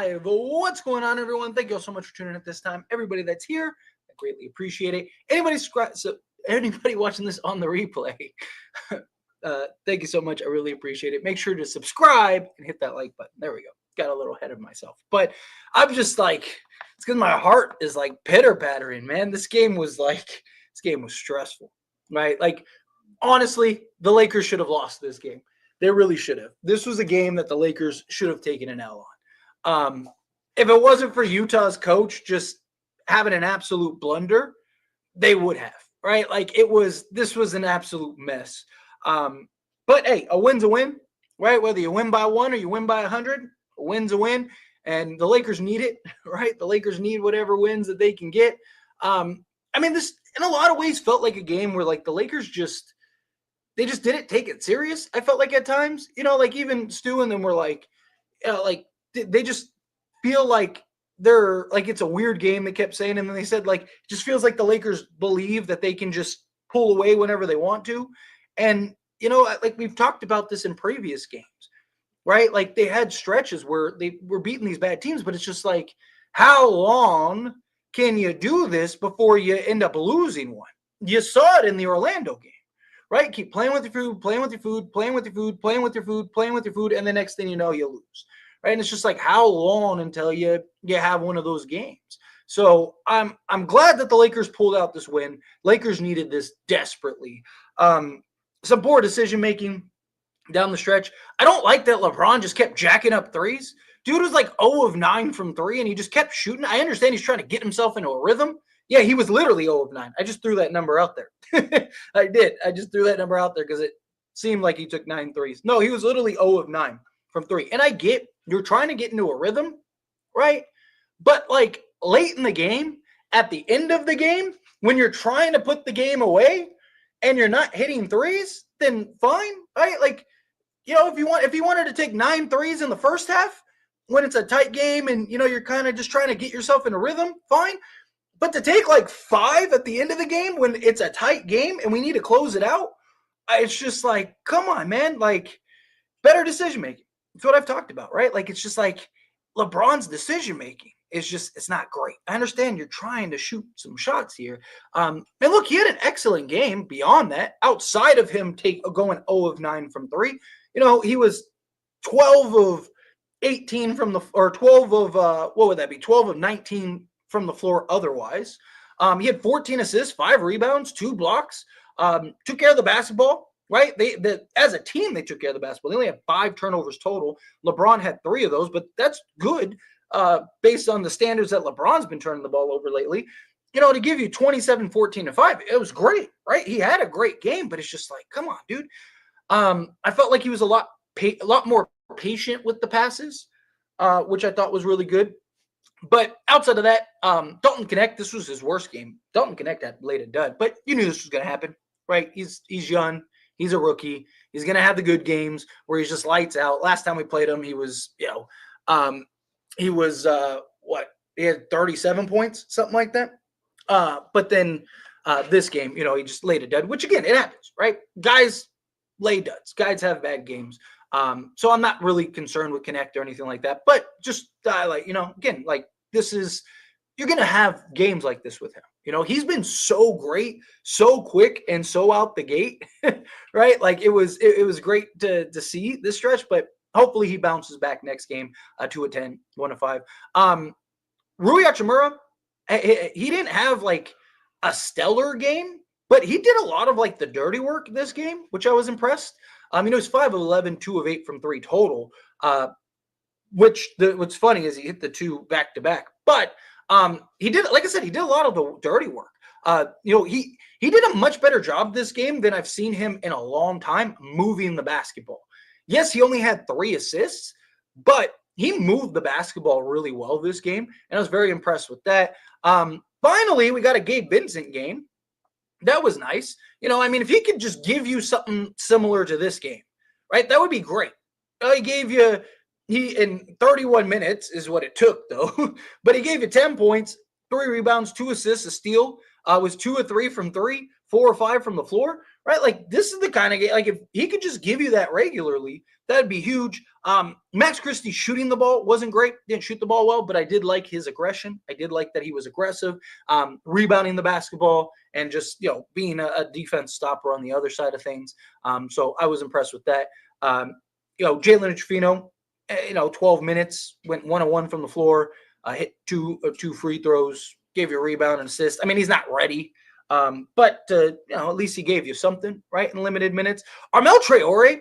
live. What's going on, everyone? Thank you all so much for tuning in at this time. Everybody that's here, I greatly appreciate it. Anybody watching this on the replay, thank you so much. I really appreciate it. Make sure to subscribe and hit that like button. There we go. Got a little ahead of myself, but I'm just like, it's because my heart is like pitter pattering, man. This game was stressful, right? Like, honestly, the Lakers should have lost this game. They really should have. This was a game that the Lakers should have taken an L on. If it wasn't for Utah's coach just having an absolute blunder, they would have, right? Like, this was an absolute mess. But hey, a win's a win, right? Whether you win by 1 or you win by 100, a win's a win. And the Lakers need it, right? The Lakers need whatever wins that they can get. This in a lot of ways felt like a game where like the Lakers they just didn't take it serious. I felt like at times, like even Stu and them were like, they just feel like they're like, it's a weird game, they kept saying. And then they said, like, it just feels like the Lakers believe that they can just pull away whenever they want to. And, like we've talked about this in previous games, right? Like they had stretches where they were beating these bad teams, but it's just like, how long can you do this before you end up losing one? You saw it in the Orlando game. Right? Keep playing with your food, playing with your food, playing with your food, playing with your food, playing with your food, and the next thing you know, you lose. Right? And it's just like, how long until you have one of those games? So I'm glad that the Lakers pulled out this win. Lakers needed this desperately. Some poor decision making down the stretch. I don't like that LeBron just kept jacking up threes. Dude was like 0 of 9 from 3, and he just kept shooting. I understand he's trying to get himself into a rhythm. Yeah, he was literally 0 of 9. I just threw that number out there. I did. I just threw that number out there because it seemed like he took 9 threes. No, he was literally 0 of 9 from 3. And I get you're trying to get into a rhythm, right? But like late in the game, at the end of the game, when you're trying to put the game away and you're not hitting threes, then fine, right? Like, if you wanted to take 9 threes in the first half when it's a tight game and, you're kind of just trying to get yourself in a rhythm, fine. But to take like 5 at the end of the game when it's a tight game and we need to close it out, it's just like, come on, man. Like, better decision making. It's what I've talked about, right? Like, it's just like LeBron's decision making is just, it's not great. I understand you're trying to shoot some shots here. And look, he had an excellent game beyond that, outside of him going 0 of 9 from 3. He was 12 of 18 from or 12 of, what would that be? 12 of 19 from the floor otherwise. He had 14 assists, 5 rebounds, 2 blocks, took care of the basketball, right? As a team, they took care of the basketball. They only had 5 turnovers total. LeBron had 3 of those, but that's good based on the standards that LeBron's been turning the ball over lately. To give you 27, 14, and 5, it was great, right? He had a great game, but it's just like, come on, dude. I felt like he was a lot more patient with the passes, which I thought was really good. But outside of that, Dalton Connect, this was his worst game. Dalton Connect had laid a dud, but you knew this was going to happen, right? He's young. He's a rookie. He's going to have the good games where he's just lights out. Last time we played him, he was, he had 37 points, something like that. But then this game, he just laid a dud, which again, it happens, right? Guys lay duds. Guys have bad games. So I'm not really concerned with Connect or anything like that, but just again, like you're going to have games like this with him. He's been so great, so quick, and so out the gate, right? Like it was great to see this stretch, but hopefully he bounces back next game, 2 of 10, 1 of 5. Rui Hachimura, he didn't have like a stellar game, but he did a lot of like the dirty work this game, which I was impressed. He was 5 of 11, 2 of 8 from 3 total. What's funny is he hit the 2 back to back, but he did, like I said, he did a lot of the dirty work. He did a much better job this game than I've seen him in a long time moving the basketball. Yes, he only had 3 assists, but he moved the basketball really well this game, and I was very impressed with that. Finally, we got a Gabe Vincent game. That was nice. If he could just give you something similar to this game, right, that would be great. He in 31 minutes is what it took, though. But he gave you 10 points, 3 rebounds, 2 assists, a steal. Was 2 of 3 from 3, 4 or 5 from the floor, right? Like, this is the kind of game, like, if he could just give you that regularly, That'd be huge. Max Christie shooting the ball wasn't great. Didn't shoot the ball well, but I did like his aggression. I did like that he was aggressive, rebounding the basketball, and just being a defense stopper on the other side of things. So I was impressed with that. Jalen Trufino, 12 minutes, went 1-1 from the floor, hit two free throws, gave you a rebound and assist. I mean, he's not ready. But at least he gave you something, right, in limited minutes. Armel Traore,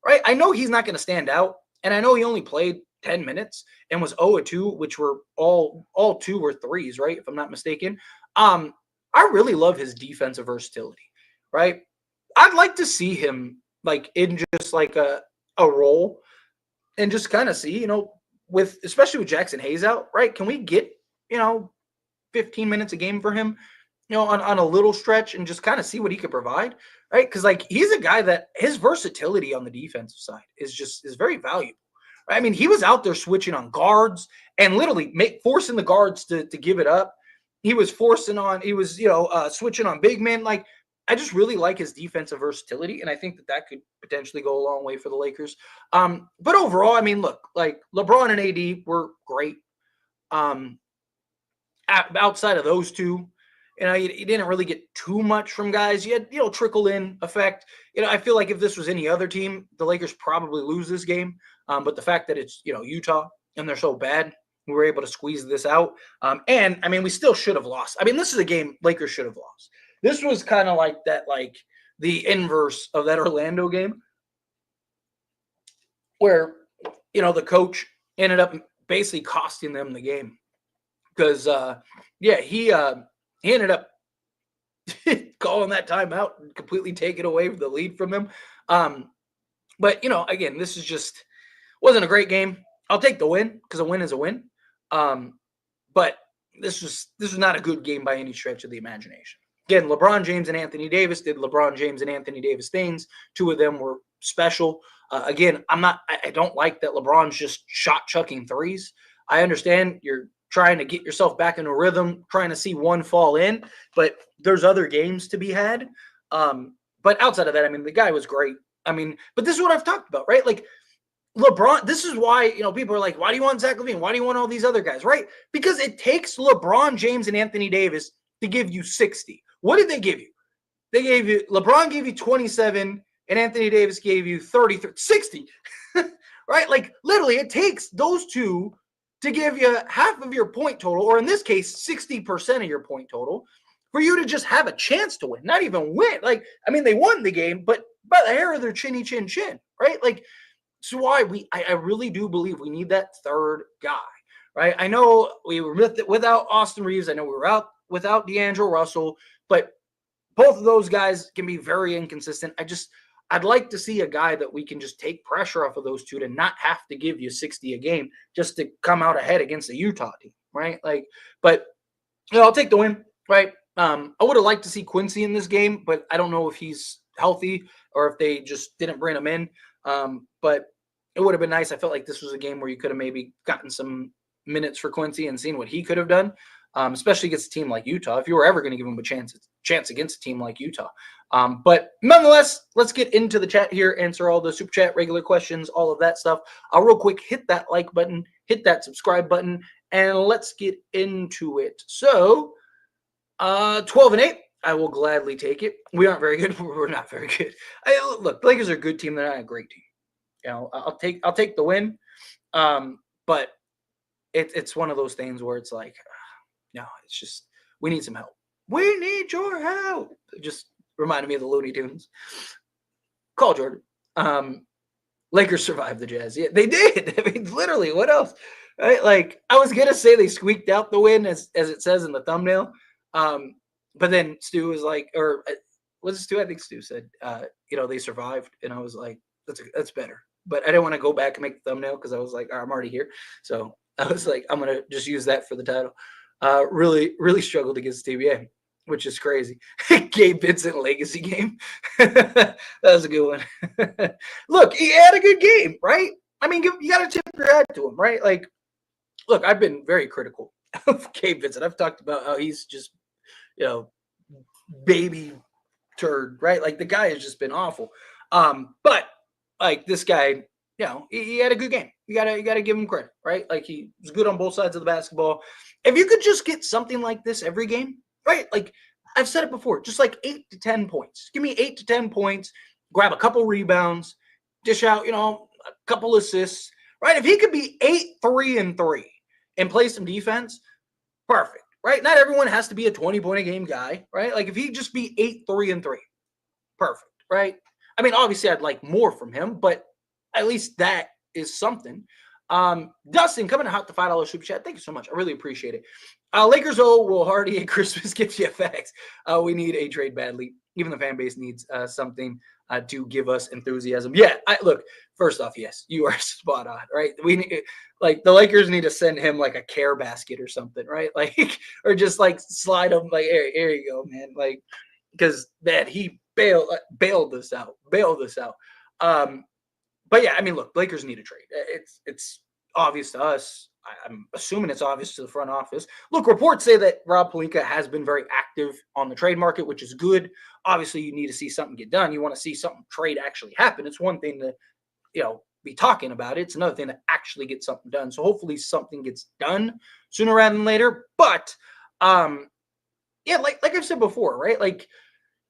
right? I know he's not going to stand out, and I know he only played 10 minutes and was 0-2, which were all two were threes, right? If I'm not mistaken. I really love his defensive versatility, right? I'd like to see him like in just like a role and just kind of see, especially with Jackson Hayes out, right? Can we get, 15 minutes a game for him? On a little stretch and just kind of see what he could provide, right? Because he's a guy that his versatility on the defensive side is very valuable. Right? I mean, he was out there switching on guards and literally forcing the guards to give it up. He was switching on big men. Like, I just really like his defensive versatility, and I think that could potentially go a long way for the Lakers. But overall, I mean, look, like LeBron and AD were great. Outside of those two, you didn't really get too much from guys. You had, trickle in effect. I feel like if this was any other team, the Lakers probably lose this game. But the fact that it's, Utah and they're so bad, we were able to squeeze this out. And I mean, we still should have lost. I mean, this is a game Lakers should have lost. This was kind of like that, like the inverse of that Orlando game where, the coach ended up basically costing them the game because, he ended up calling that timeout and completely taking away the lead from them. But, again, this is just wasn't a great game. I'll take the win because a win is a win. But this was not a good game by any stretch of the imagination. Again, LeBron James and Anthony Davis did LeBron James and Anthony Davis things. Two of them were special. Again, I don't like that LeBron's just shot chucking threes. I understand you're trying to get yourself back into a rhythm, trying to see one fall in, but there's other games to be had. But outside of that, I mean, the guy was great. I mean, but this is what I've talked about, right? Like LeBron, this is why, people are like, why do you want Zach LaVine? Why do you want all these other guys, right? Because it takes LeBron James and Anthony Davis to give you 60. What did they give you? LeBron gave you 27 and Anthony Davis gave you 33, 60, right? Like literally it takes those two to give you half of your point total, or in this case, 60% of your point total, for you to just have a chance to win, not even win. Like, I mean, they won the game, but by the hair of their chinny chin chin, right? Like, so why I really do believe we need that third guy, right? I know we were without Austin Reeves. I know we were out without D'Angelo Russell, but both of those guys can be very inconsistent. I'd like to see a guy that we can just take pressure off of those two to not have to give you 60 a game just to come out ahead against the Utah team, right? Like, but I'll take the win, right? I would have liked to see Quincy in this game, but I don't know if he's healthy or if they just didn't bring him in. But it would have been nice. I felt like this was a game where you could have maybe gotten some minutes for Quincy and seen what he could have done, especially against a team like Utah. If you were ever going to give him a chance against a team like Utah. But nonetheless, let's get into the chat here, answer all the super chat, regular questions, all of that stuff. I'll real quick hit that like button, hit that subscribe button, and let's get into it. So, 12-8, I will gladly take it. We aren't very good. We're not very good. Look, the Lakers are a good team. They're not a great team. I'll take the win. But it's one of those things where it's like, no, it's just we need some help. We need your help. Just reminded me of the Looney Tunes. Call Jordan. Lakers survived the Jazz. Yeah, they did. I mean, literally, what else? Right? Like, I was gonna say they squeaked out the win, as it says in the thumbnail. But then Stu was like, or was it Stu? I think Stu said, they survived, and I was like, that's better. But I didn't want to go back and make the thumbnail because I was like, I'm already here. So I was like, I'm gonna just use that for the title. Really, really struggled against TBA, which is crazy. Gabe Vincent legacy game. That was a good one. Look, he had a good game, right? I mean, you got to tip your hat to him, right? Like, look, I've been very critical of Gabe Vincent. I've talked about how he's just, baby turd, right? Like, the guy has just been awful. But like, this guy he had a good game. You gotta give him credit, right? Like he was good on both sides of the basketball. If you could just get something like this every game, right? Like I've said it before, just like 8 to 10 points. Give me 8 to 10 points, grab a couple rebounds, dish out, a couple assists, right? If he could be 8-3-3 and play some defense, perfect, right? Not everyone has to be a 20-point a game guy, right? Like if he just be 8-3-3, perfect, right? I mean, obviously I'd like more from him, but at least that is something. Dustin coming out the $5 super chat. Thank you so much. I really appreciate it. Lakers will Hardy a Christmas gift. Yeah, facts. We need a trade badly. Even the fan base needs something to give us enthusiasm. Yeah, look. First off, yes, you are spot on. Right? We need, like the Lakers need to send him like a care basket or something, right? Like or just like slide him like here you go, man. Like because man, he bailed us out. But yeah, I mean, look, Lakers need a trade. It's obvious to us. I'm assuming it's obvious to the front office. Look, reports say that Rob Pelinka has been very active on the trade market, which is good. Obviously, you need to see something get done. You want to see something trade actually happen. It's one thing to, be talking about it. It's another thing to actually get something done. So hopefully something gets done sooner rather than later. But yeah, like I've said before, right? Like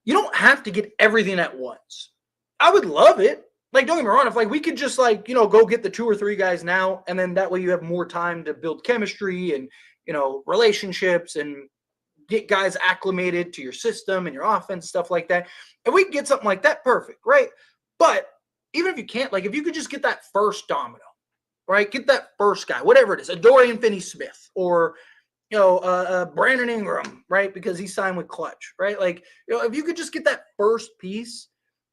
you don't have to get everything at once. I would love it. Like, don't get me wrong, if like we could just like, go get the 2 or 3 guys now, and then that way you have more time to build chemistry and, relationships and get guys acclimated to your system and your offense, stuff like that. If we can get something like that, perfect, right? But even if you can't, like if you could just get that first domino, right? Get that first guy, whatever it is, a Dorian Finney-Smith or, Brandon Ingram, right? Because he signed with Clutch, right? Like, if you could just get that first piece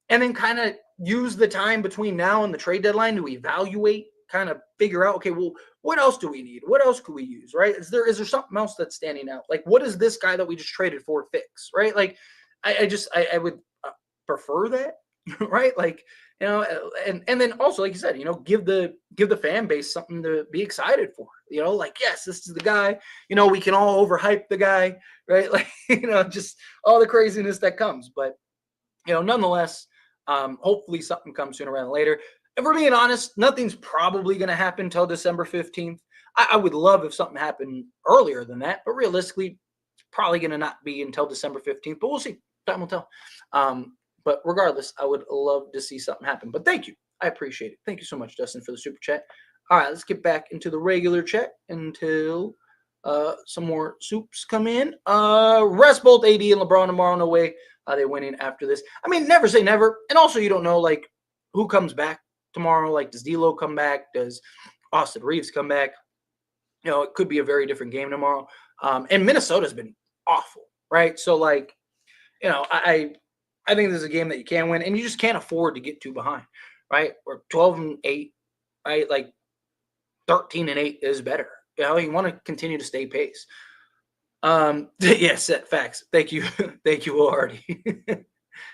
and then kind of use the time between now and the trade deadline to evaluate, kind of figure out, okay, well, what else do we need? What else could we use, right? Is there something else that's standing out? Like, what is this guy that we just traded for fix, right? Like, I would prefer that, right? Like, and then also, like you said, give the fan base something to be excited for, like, yes, this is the guy, we can all overhype the guy, right? Like, just all the craziness that comes. But, nonetheless, hopefully something comes sooner rather than later. If we're being honest, nothing's probably going to happen until December 15th. I would love if something happened earlier than that, but realistically, it's probably going to not be until December 15th, but we'll see. Time will tell. But regardless, I would love to see something happen. But thank you. I appreciate it. Thank you so much, Dustin, for the super chat. All right, let's get back into the regular chat until some more soups come in. Rest both AD and LeBron tomorrow. No way are they winning after this. I mean, never say never. And also, you don't know, like, who comes back tomorrow. Like, does D'Lo come back? Does Austin Reeves come back? It could be a very different game tomorrow. And Minnesota's been awful, right? So, like, I think this is a game that you can win, and you just can't afford to get too behind, right? We're 12-8, right? Like 13-8 is better. You want to continue to stay pace. Yes, facts. Thank you, thank you, Hardy.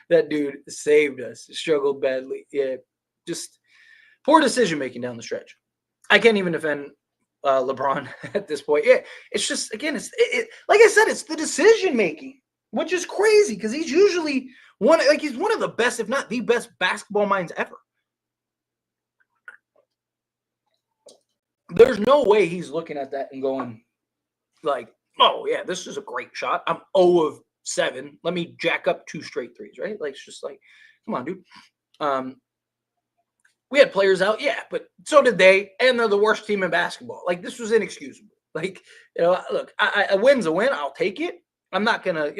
That dude saved us. Struggled badly. Yeah, just poor decision making down the stretch. I can't even defend LeBron at this point. Yeah, it's just again, like I said, it's the decision making, which is crazy because he's usually he's one of the best, if not the best, basketball minds ever. There's no way he's looking at that and going like, oh yeah, this is a great shot. I'm 0 of 7. Let me jack up 2 straight threes, right? Like it's just like, come on, dude. We had players out, yeah, but so did they, and they're the worst team in basketball. Like this was inexcusable. Like, look, a win's a win. I'll take it. I'm not gonna,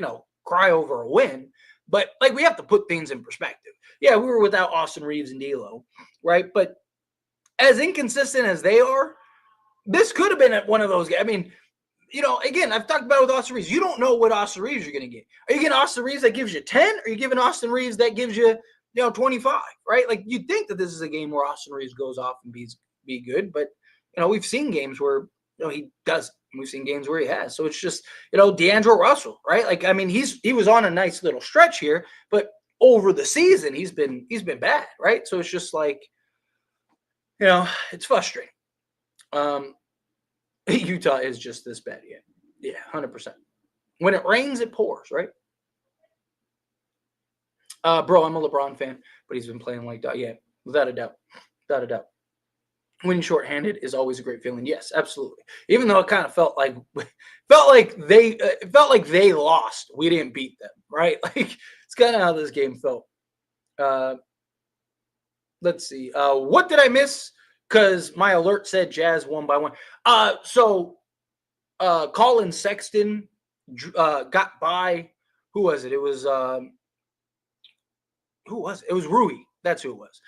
cry over a win, but like we have to put things in perspective. Yeah, we were without Austin Reeves and D'Lo, right? But as inconsistent as they are, this could have been one of those games. I mean, again, I've talked about it with Austin Reeves. You don't know what Austin Reeves you're going to get. Are you getting Austin Reeves that gives you 10? Or are you giving Austin Reeves that gives you, 25, right? Like you'd think that this is a game where Austin Reeves goes off and be good, but we've seen games where he doesn't. We've seen games where he has. So it's just, D'Angelo Russell, right? Like, I mean, he was on a nice little stretch here, but over the season, he's been bad, right? So it's just like, it's frustrating. Utah is just this bad. Yeah, 100%. When it rains, it pours, right? Bro, I'm a LeBron fan, but he's been playing like that. Yeah, without a doubt. without a doubt. Winning shorthanded is always a great feeling. Yes, absolutely. Even though it kind of felt like they lost. We didn't beat them, right? Like it's kind of how this game felt. Let's see. What did I miss? Because my alert said Jazz won by 1. So Colin Sexton got by. Who was it? It was who was it? It was Rui. That's who it was.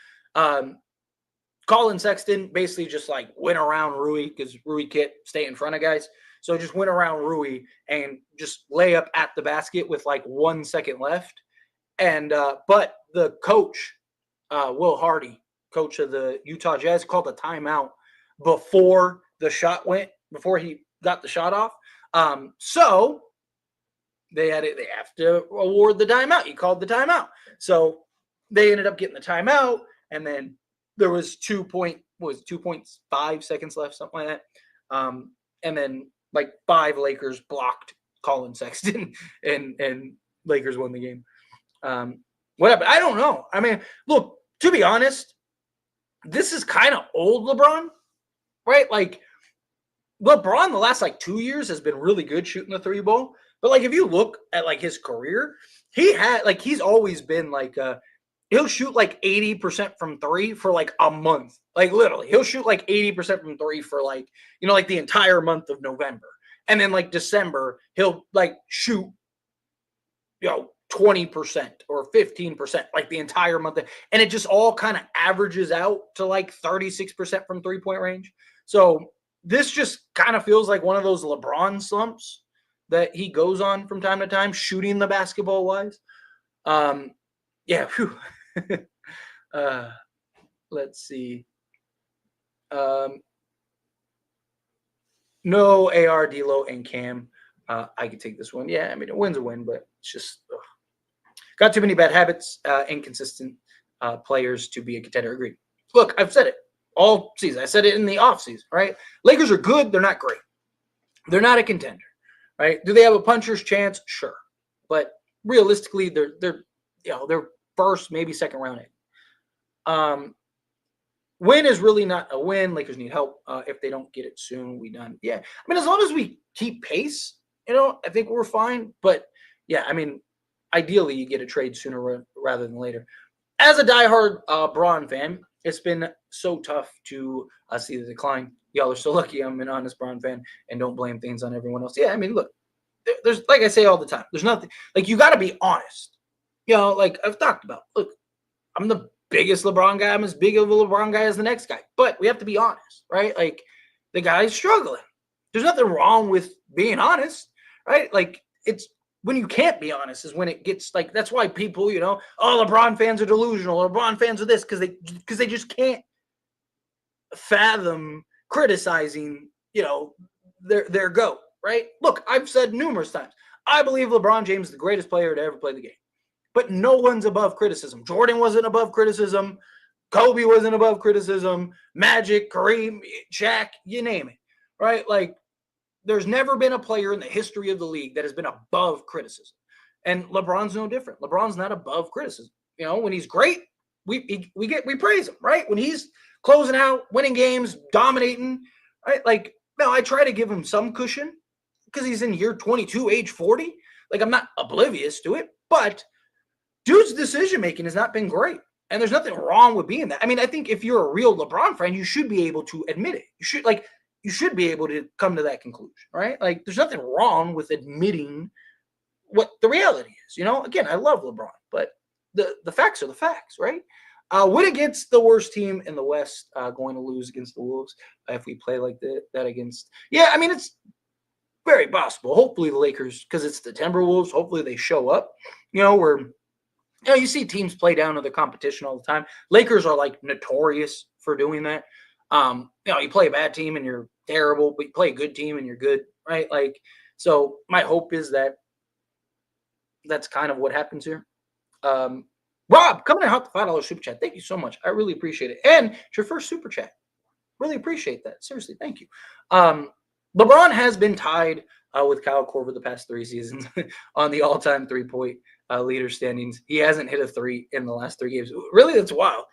Colin Sexton basically just like went around Rui because Rui can't stay in front of guys. So just went around Rui and just lay up at the basket with like 1 second left. And but the coach, Will Hardy, coach of the Utah Jazz, called a timeout before he got the shot off. So they have to award the timeout. He called the timeout. So they ended up getting the timeout, and then there was 2.5 seconds left, something like that. And then like 5 Lakers blocked Colin Sexton, and Lakers won the game. What happened? I don't know. I mean, look, to be honest, this is kind of old LeBron, right? Like LeBron the last like 2 years has been really good shooting the 3 ball. But like if you look at like his career, he's always been like he'll shoot like 80% from 3 for like a month. Like literally, he'll shoot like 80% from 3 for like, like the entire month of November. And then like December, he'll like shoot, 20% or 15%, like the entire month. And it just all kind of averages out to like 36% from 3-point range. So this just kind of feels like one of those LeBron slumps that he goes on from time to time, shooting the basketball wise. Yeah. Let's see. No AR, D'Lo, and Cam. I could take this one. Yeah, I mean, a win's a win, but it's just got too many bad habits, inconsistent players to be a contender. Agreed. Look, I've said it all season. I said it in the offseason, right? Lakers are good. They're not great. They're not a contender, right? Do they have a puncher's chance? Sure. But realistically, they're first, maybe second round in. Win is really not a win. Lakers need help. If they don't get it soon, we done. Yeah. I mean, as long as we keep pace, I think we're fine. But yeah, I mean, ideally you get a trade sooner rather than later. As a diehard Braun fan, it's been so tough to see the decline. Y'all are so lucky I'm an honest Braun fan and don't blame things on everyone else. Yeah, I mean, look, there's, like I say all the time, there's nothing, like you got to be honest. Like I've talked about, look, I'm the biggest LeBron guy. I'm as big of a LeBron guy as the next guy. But we have to be honest, right? Like the guy's struggling. There's nothing wrong with being honest, right? Like it's when you can't be honest is when it gets like, that's why people, oh, LeBron fans are delusional. LeBron fans are this because they just can't fathom criticizing, their GOAT, right? Look, I've said numerous times, I believe LeBron James is the greatest player to ever play the game. But no one's above criticism. Jordan wasn't above criticism. Kobe wasn't above criticism. Magic, Kareem, Shaq, you name it, right? Like, there's never been a player in the history of the league that has been above criticism. And LeBron's no different. LeBron's not above criticism. When he's great, we praise him, right? When he's closing out, winning games, dominating, right? Like, no, I try to give him some cushion because he's in year 22, age 40. Like, I'm not oblivious to it, but dude's decision-making has not been great. And there's nothing wrong with being that. I mean, I think if you're a real LeBron fan, you should be able to admit it. You should be able to come to that conclusion, right? Like, there's nothing wrong with admitting what the reality is. Again, I love LeBron, but the facts are the facts, right? Win against the worst team in the West, going to lose against the Wolves if we play like that against. Yeah, I mean, it's very possible. Hopefully the Lakers, because it's the Timberwolves, hopefully they show up. You see teams play down to the competition all the time. Lakers are like notorious for doing that. You play a bad team and you're terrible, but you play a good team and you're good, right? Like, so my hope is that that's kind of what happens here. Rob, coming in hot, the $5 super chat. Thank you so much. I really appreciate it. And it's your first super chat. Really appreciate that. Seriously, thank you. LeBron has been tied with Kyle Korver the past 3 seasons on the all-time 3-point leader standings. He hasn't hit a 3 in the last 3 games. Really, that's wild.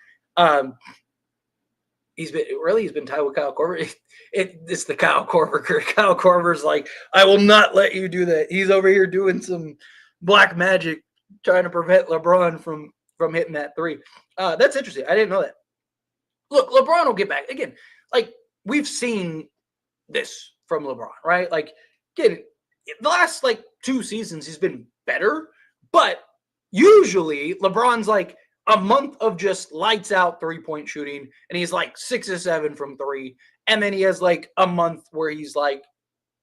he's been tied with Kyle Korver. It's the Kyle Korver. Kyle Korver's like, I will not let you do that. He's over here doing some black magic, trying to prevent LeBron from hitting that three. That's interesting. I didn't know that. Look, LeBron will get back again. Like, we've seen this from LeBron, right? Like, again, the last like 2 seasons, he's been better, but usually LeBron's like a month of just lights out 3-point shooting, and he's like 6 of 7 from 3, and then he has like a month where he's like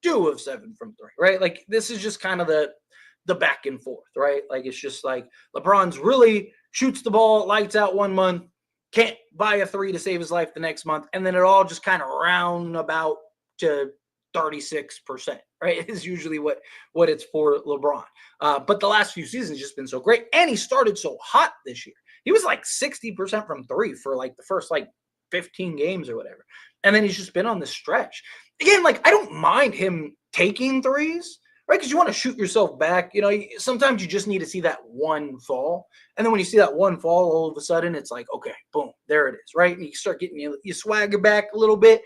2 of 7 from 3, right? Like, this is just kind of the back and forth, right? Like, it's just like LeBron's really shoots the ball, lights out 1 month, can't buy a 3 to save his life the next month, and then it all just kind of round about to 36%, right? Is usually what it's for LeBron. But the last few seasons just been so great, and he started so hot this year. He was like 60% from 3 for like the first like 15 games or whatever, and then he's just been on the stretch. Again, like, I don't mind him taking threes, right? Because you want to shoot yourself back. You know, sometimes you just need to see that one fall, and then when you see that one fall, all of a sudden it's like, okay, boom, there it is, right? And you start getting you swagger back a little bit,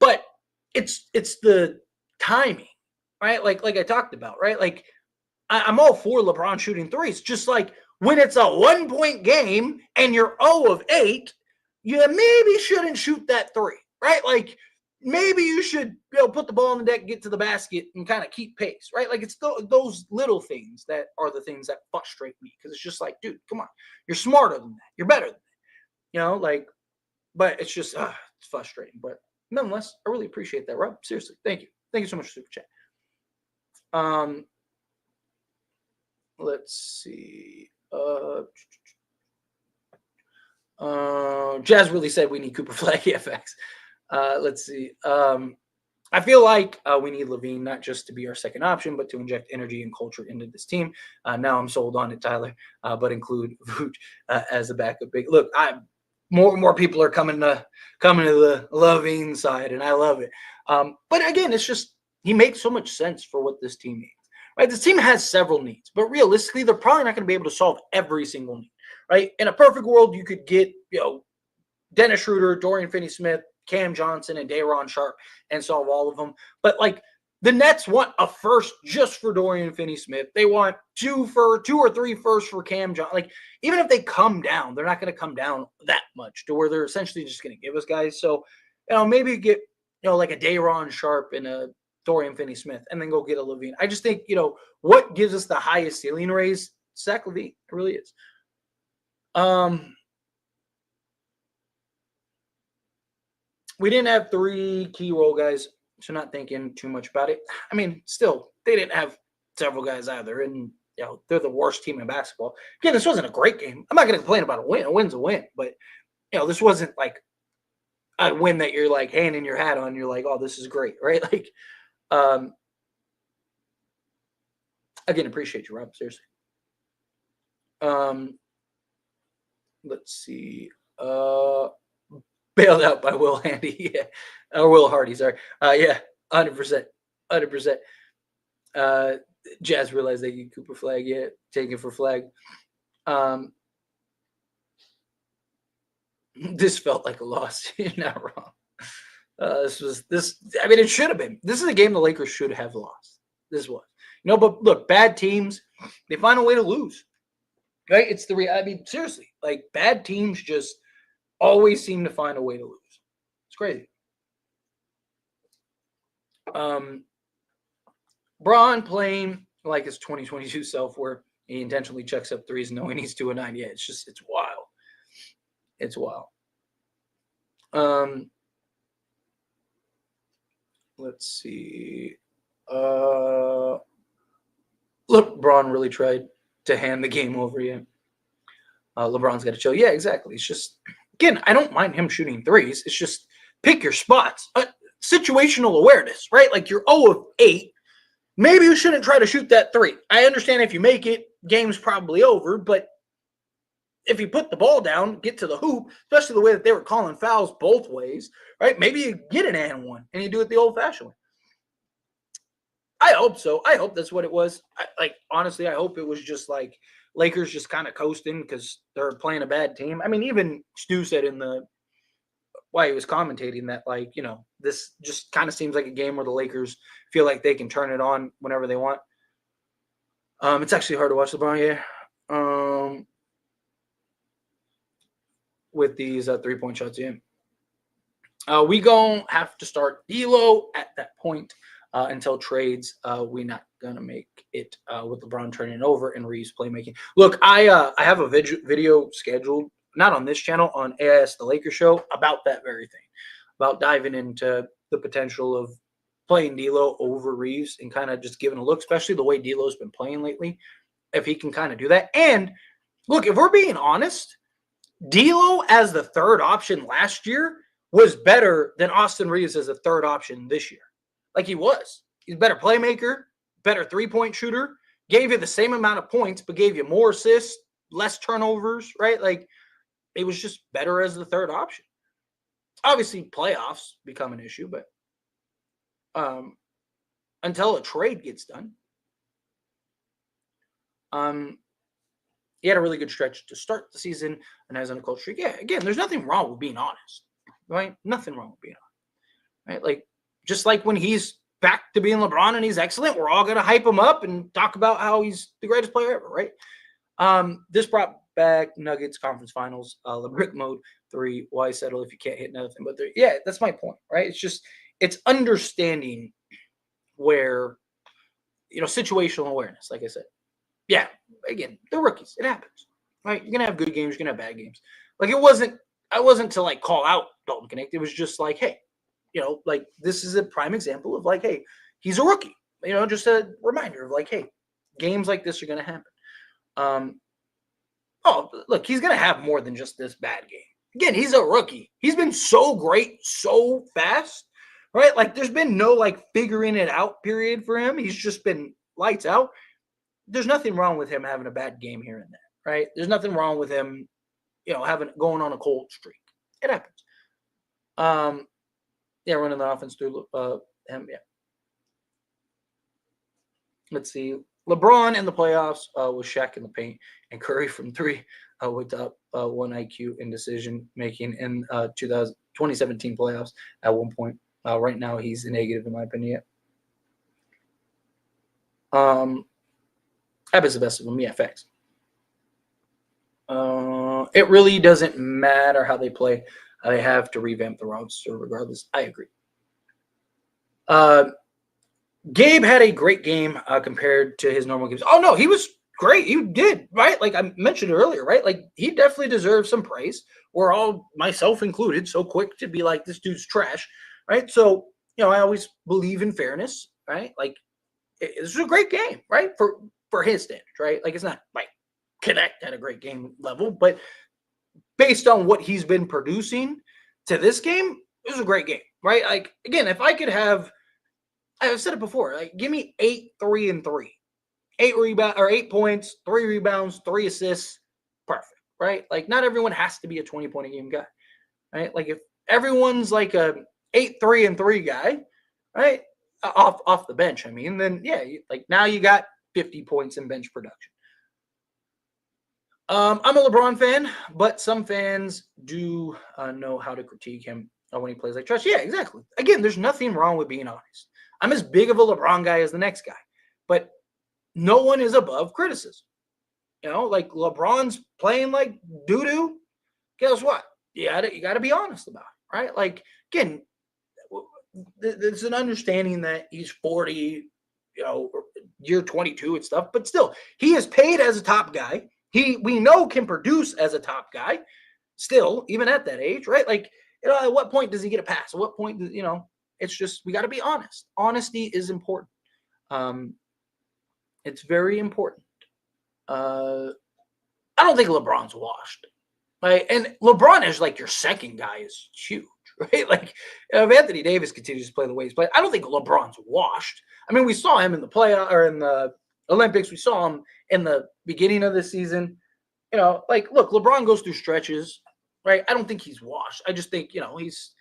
but it's the timing, right? Like I talked about, right? Like, I'm all for LeBron shooting threes. Just like when it's a 1-point game and you're 0 of 8, you maybe shouldn't shoot that 3, right? Like, maybe you should put the ball on the deck, get to the basket, and kind of keep pace, right? Like, it's those little things that are the things that frustrate me, because it's just like, dude, come on, you're smarter than that, you're better than that, like. But it's just it's frustrating. But nonetheless, I really appreciate that, Rob. Seriously, thank you so much for super chat. Let's see. Jazz really said we need Cooper Flag EFX. Let's see. I feel like we need LaVine not just to be our second option, but to inject energy and culture into this team. Now I'm sold on it, Tyler, but include Vooch as a backup big. Look, more and more people are coming to the LaVine side, and I love it. But again, it's just he makes so much sense for what this team needs. Right? This team has several needs, but realistically, they're probably not going to be able to solve every single need. Right? In a perfect world, you could get Dennis Schroeder, Dorian Finney-Smith, Cam Johnson, and Day'Ron Sharpe and solve all of them. But like, the Nets want a first just for Dorian Finney-Smith. They want 2 or 3 firsts for Cam Johnson. Like, even if they come down, they're not going to come down that much to where they're essentially just going to give us guys. So, maybe get like a Day'Ron Sharpe and a Dorian Finney-Smith, and then go get a LaVine. I just think what gives us the highest ceiling raise, Zach LaVine. It really is. We didn't have 3 key role guys, so not thinking too much about it. I mean, still, they didn't have several guys either, and they're the worst team in basketball. Again, this wasn't a great game. I'm not going to complain about a win. A win's a win, but this wasn't like a win that you're like hanging your hat on. You're like, oh, this is great, right? Like, again, appreciate you, Rob. Seriously. Let's see. Bailed out by Will Handy, yeah, or Will Hardy. Sorry, yeah, 100%. Jazz realized they get Cooper Flag, yeah, take it for Flag. This felt like a loss. You're not wrong. I mean, it should have been. This is a game the Lakers should have lost. This was, but look, bad teams, they find a way to lose, right? It's I mean, seriously, like, bad teams just always seem to find a way to lose. It's crazy. Bron playing like his 2022 self, where he intentionally checks up threes knowing he's 2 of 9. Yeah, it's wild. It's wild. Let's see. Look, Bron really tried to hand the game over. Yeah. LeBron's got to chill. Yeah, exactly. It's just, again, I don't mind him shooting threes. It's just pick your spots. Situational awareness, right? Like, you're 0 of 8. Maybe you shouldn't try to shoot that 3. I understand if you make it, game's probably over, but if you put the ball down, get to the hoop, especially the way that they were calling fouls both ways, right? Maybe you get an and one and you do it the old-fashioned way. I hope so. I hope that's what it was. Honestly, I hope it was just like Lakers just kind of coasting because they're playing a bad team. I mean, even Stu said in the why he was commentating that, like, this just kind of seems like a game where the Lakers feel like they can turn it on whenever they want. It's actually hard to watch LeBron here. With these 3-point shots in. We gonna have to start D'Lo at that point until trades. We not gonna make it with LeBron turning over and Reeves playmaking. Look, I have a video scheduled, not on this channel, on AIS The Lakers Show, about that very thing, about diving into the potential of playing D'Lo over Reeves and kind of just giving a look, especially the way D'Lo's been playing lately, if he can kind of do that. And look, if we're being honest, D'Lo as the third option last year was better than Austin Reeves as a third option this year. Like, he was. He's a better playmaker, better three-point shooter, gave you the same amount of points, but gave you more assists, less turnovers, right? Like, it was just better as the third option. Obviously, playoffs become an issue, but until a trade gets done, he had a really good stretch to start the season and has on a cold streak. Yeah, again, there's nothing wrong with being honest, right? Nothing wrong with being honest, right? Like, just like when he's back to being LeBron and he's excellent, we're all going to hype him up and talk about how he's the greatest player ever, right? This brought back Nuggets conference finals, LeBrick mode 3. Why settle if you can't hit nothing but 3? Yeah, that's my point, right? It's just, it's understanding where, situational awareness, like I said. Yeah, again, they're rookies. It happens, right? You're going to have good games. You're going to have bad games. Like, I wasn't to, like, call out Dalton Connect. It was just like, hey, like, this is a prime example of, like, hey, he's a rookie. Just a reminder of, like, hey, games like this are going to happen. Look, he's going to have more than just this bad game. Again, he's a rookie. He's been so great so fast, right? Like, there's been no, like, figuring it out period for him. He's just been lights out. There's nothing wrong with him having a bad game here and there, right? There's nothing wrong with him, going on a cold streak. It happens. Yeah, running the offense through him. Yeah. Let's see. LeBron in the playoffs with Shaq in the paint and Curry from 3 with up 1 IQ in decision making in 2017 playoffs at one point. Right now, he's a negative in my opinion. Abbott's the best of them. Yeah, facts. It really doesn't matter how they play. They have to revamp the roster regardless. I agree. Gabe had a great game compared to his normal games. Oh, no, he was great. He did, right? Like I mentioned earlier, right? Like, he definitely deserves some praise. We're all, myself included, so quick to be like, this dude's trash, right? So, I always believe in fairness, right? Like, this was a great game, right? For his standards, right? Like, it's not like Connect at a great game level, but based on what he's been producing to this game, it was a great game, right? Like, again, if I could have, I've said it before, like, give me 8, 3, and 3, 8 points, 3 rebounds, 3 assists, perfect, right? Like, not everyone has to be a 20-point a game guy, right? Like, if everyone's like a 8, 3, and 3 guy, right, off the bench, I mean, then yeah, like, now you got 50 points in bench production. I'm a LeBron fan, but some fans do know how to critique him when he plays like trash. Yeah, exactly. Again, there's nothing wrong with being honest. I'm as big of a LeBron guy as the next guy, but no one is above criticism. Like, LeBron's playing like doo-doo. Guess what? You got to be honest about it, right? Like, again, there's an understanding that he's 40, year 22 and stuff, but still, he is paid as a top guy. We know can produce as a top guy still, even at that age, right? Like, at what point does he get a pass? At what point, it's just, we got to be honest. Honesty is important. It's very important. I don't think LeBron's washed, right? And LeBron is like your second guy is huge, right? Like, if Anthony Davis continues to play the way he's playing, I don't think LeBron's washed. I mean, we saw him in the playoff or in the Olympics. We saw him in the beginning of the season. Like, look, LeBron goes through stretches, right? I don't think he's washed. I just think, he's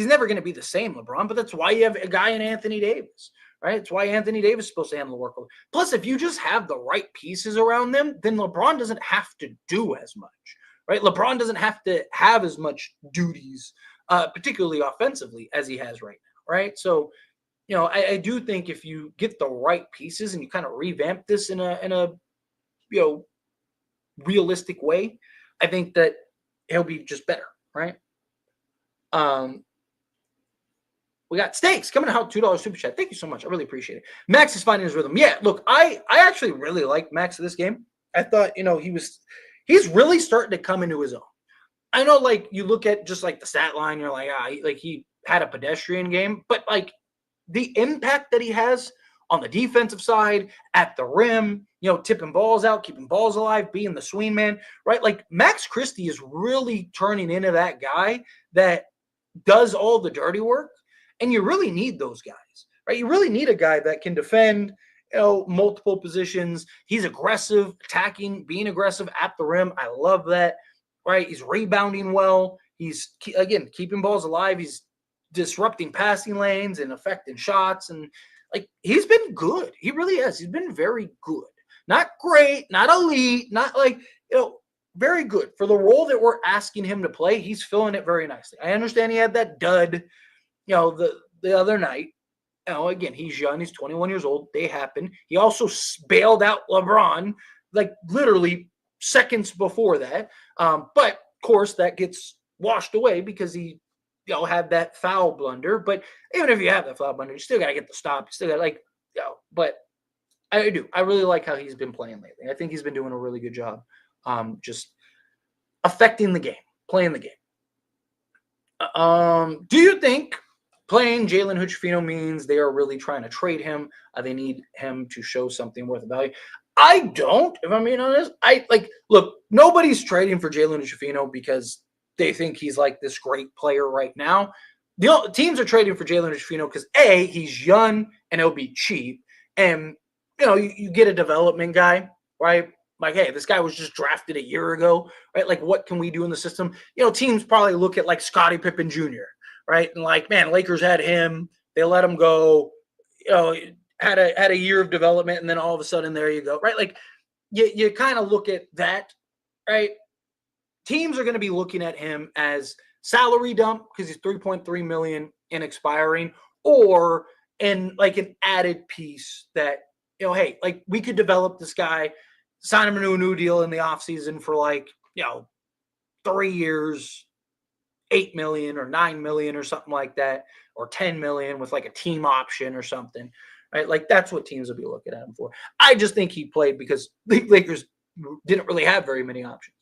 never going to be the same LeBron, but that's why you have a guy in Anthony Davis, right? It's why Anthony Davis is supposed to handle the workload. Plus, if you just have the right pieces around them, then LeBron doesn't have to do as much, right? LeBron doesn't have to have as much duties, particularly offensively, as he has right now, right? So, I do think if you get the right pieces and you kind of revamp this in a you know realistic way, I think that he'll be just better, right? Um, we got Steaks coming out $2 super chat. Thank you so much. I really appreciate it. Max is finding his rhythm. Yeah, look, I actually really like Max this game. I thought he's really starting to come into his own. I know, like, you look at just like the stat line, you're like, he had a pedestrian game, but like the impact that he has on the defensive side, at the rim, tipping balls out, keeping balls alive, being the swing man, right? Like Max Christie is really turning into that guy that does all the dirty work. And you really need those guys, right? You really need a guy that can defend, multiple positions. He's aggressive, attacking, being aggressive at the rim. I love that, right? He's rebounding well. He's, again, keeping balls alive. He's disrupting passing lanes and affecting shots. And like, he's been good. He really has. He's been very good. Not great, not elite, not like, very good. For the role that we're asking him to play, he's filling it very nicely. I understand he had that dud, the other night. Again, he's young. He's 21 years old. They happen. He also bailed out LeBron, like literally seconds before that. But of course, that gets washed away because he, had that foul blunder. But even if you have that foul blunder, you still got to get the stop. You still got but I do. I really like how he's been playing lately. I think he's been doing a really good job, just affecting the game, playing the game. Do you think playing Jalen Hood-Schifino means they are really trying to trade him? They need him to show something worth of value. I don't, if I'm being honest. Look, nobody's trading for Jalen Hood-Schifino because they think he's like this great player right now. The teams are trading for Jalen Hood-Schifino because A, he's young and it'll be cheap. And, you get a development guy, right? Like, hey, this guy was just drafted a year ago, right? Like, what can we do in the system? Teams probably look at like Scottie Pippen Jr., right? And like, man, Lakers had him. They let him go. Had a year of development, and then all of a sudden, there you go, right? Like, you kind of look at that, right? Teams are going to be looking at him as salary dump because he's $3.3 million in expiring, or in like an added piece that hey, like we could develop this guy, sign him to a new deal in the offseason for like 3 years, 8 million or 9 million or something like that, or 10 million with like a team option or something, right? Like that's what teams will be looking at him for. I just think he played because the Lakers didn't really have very many options.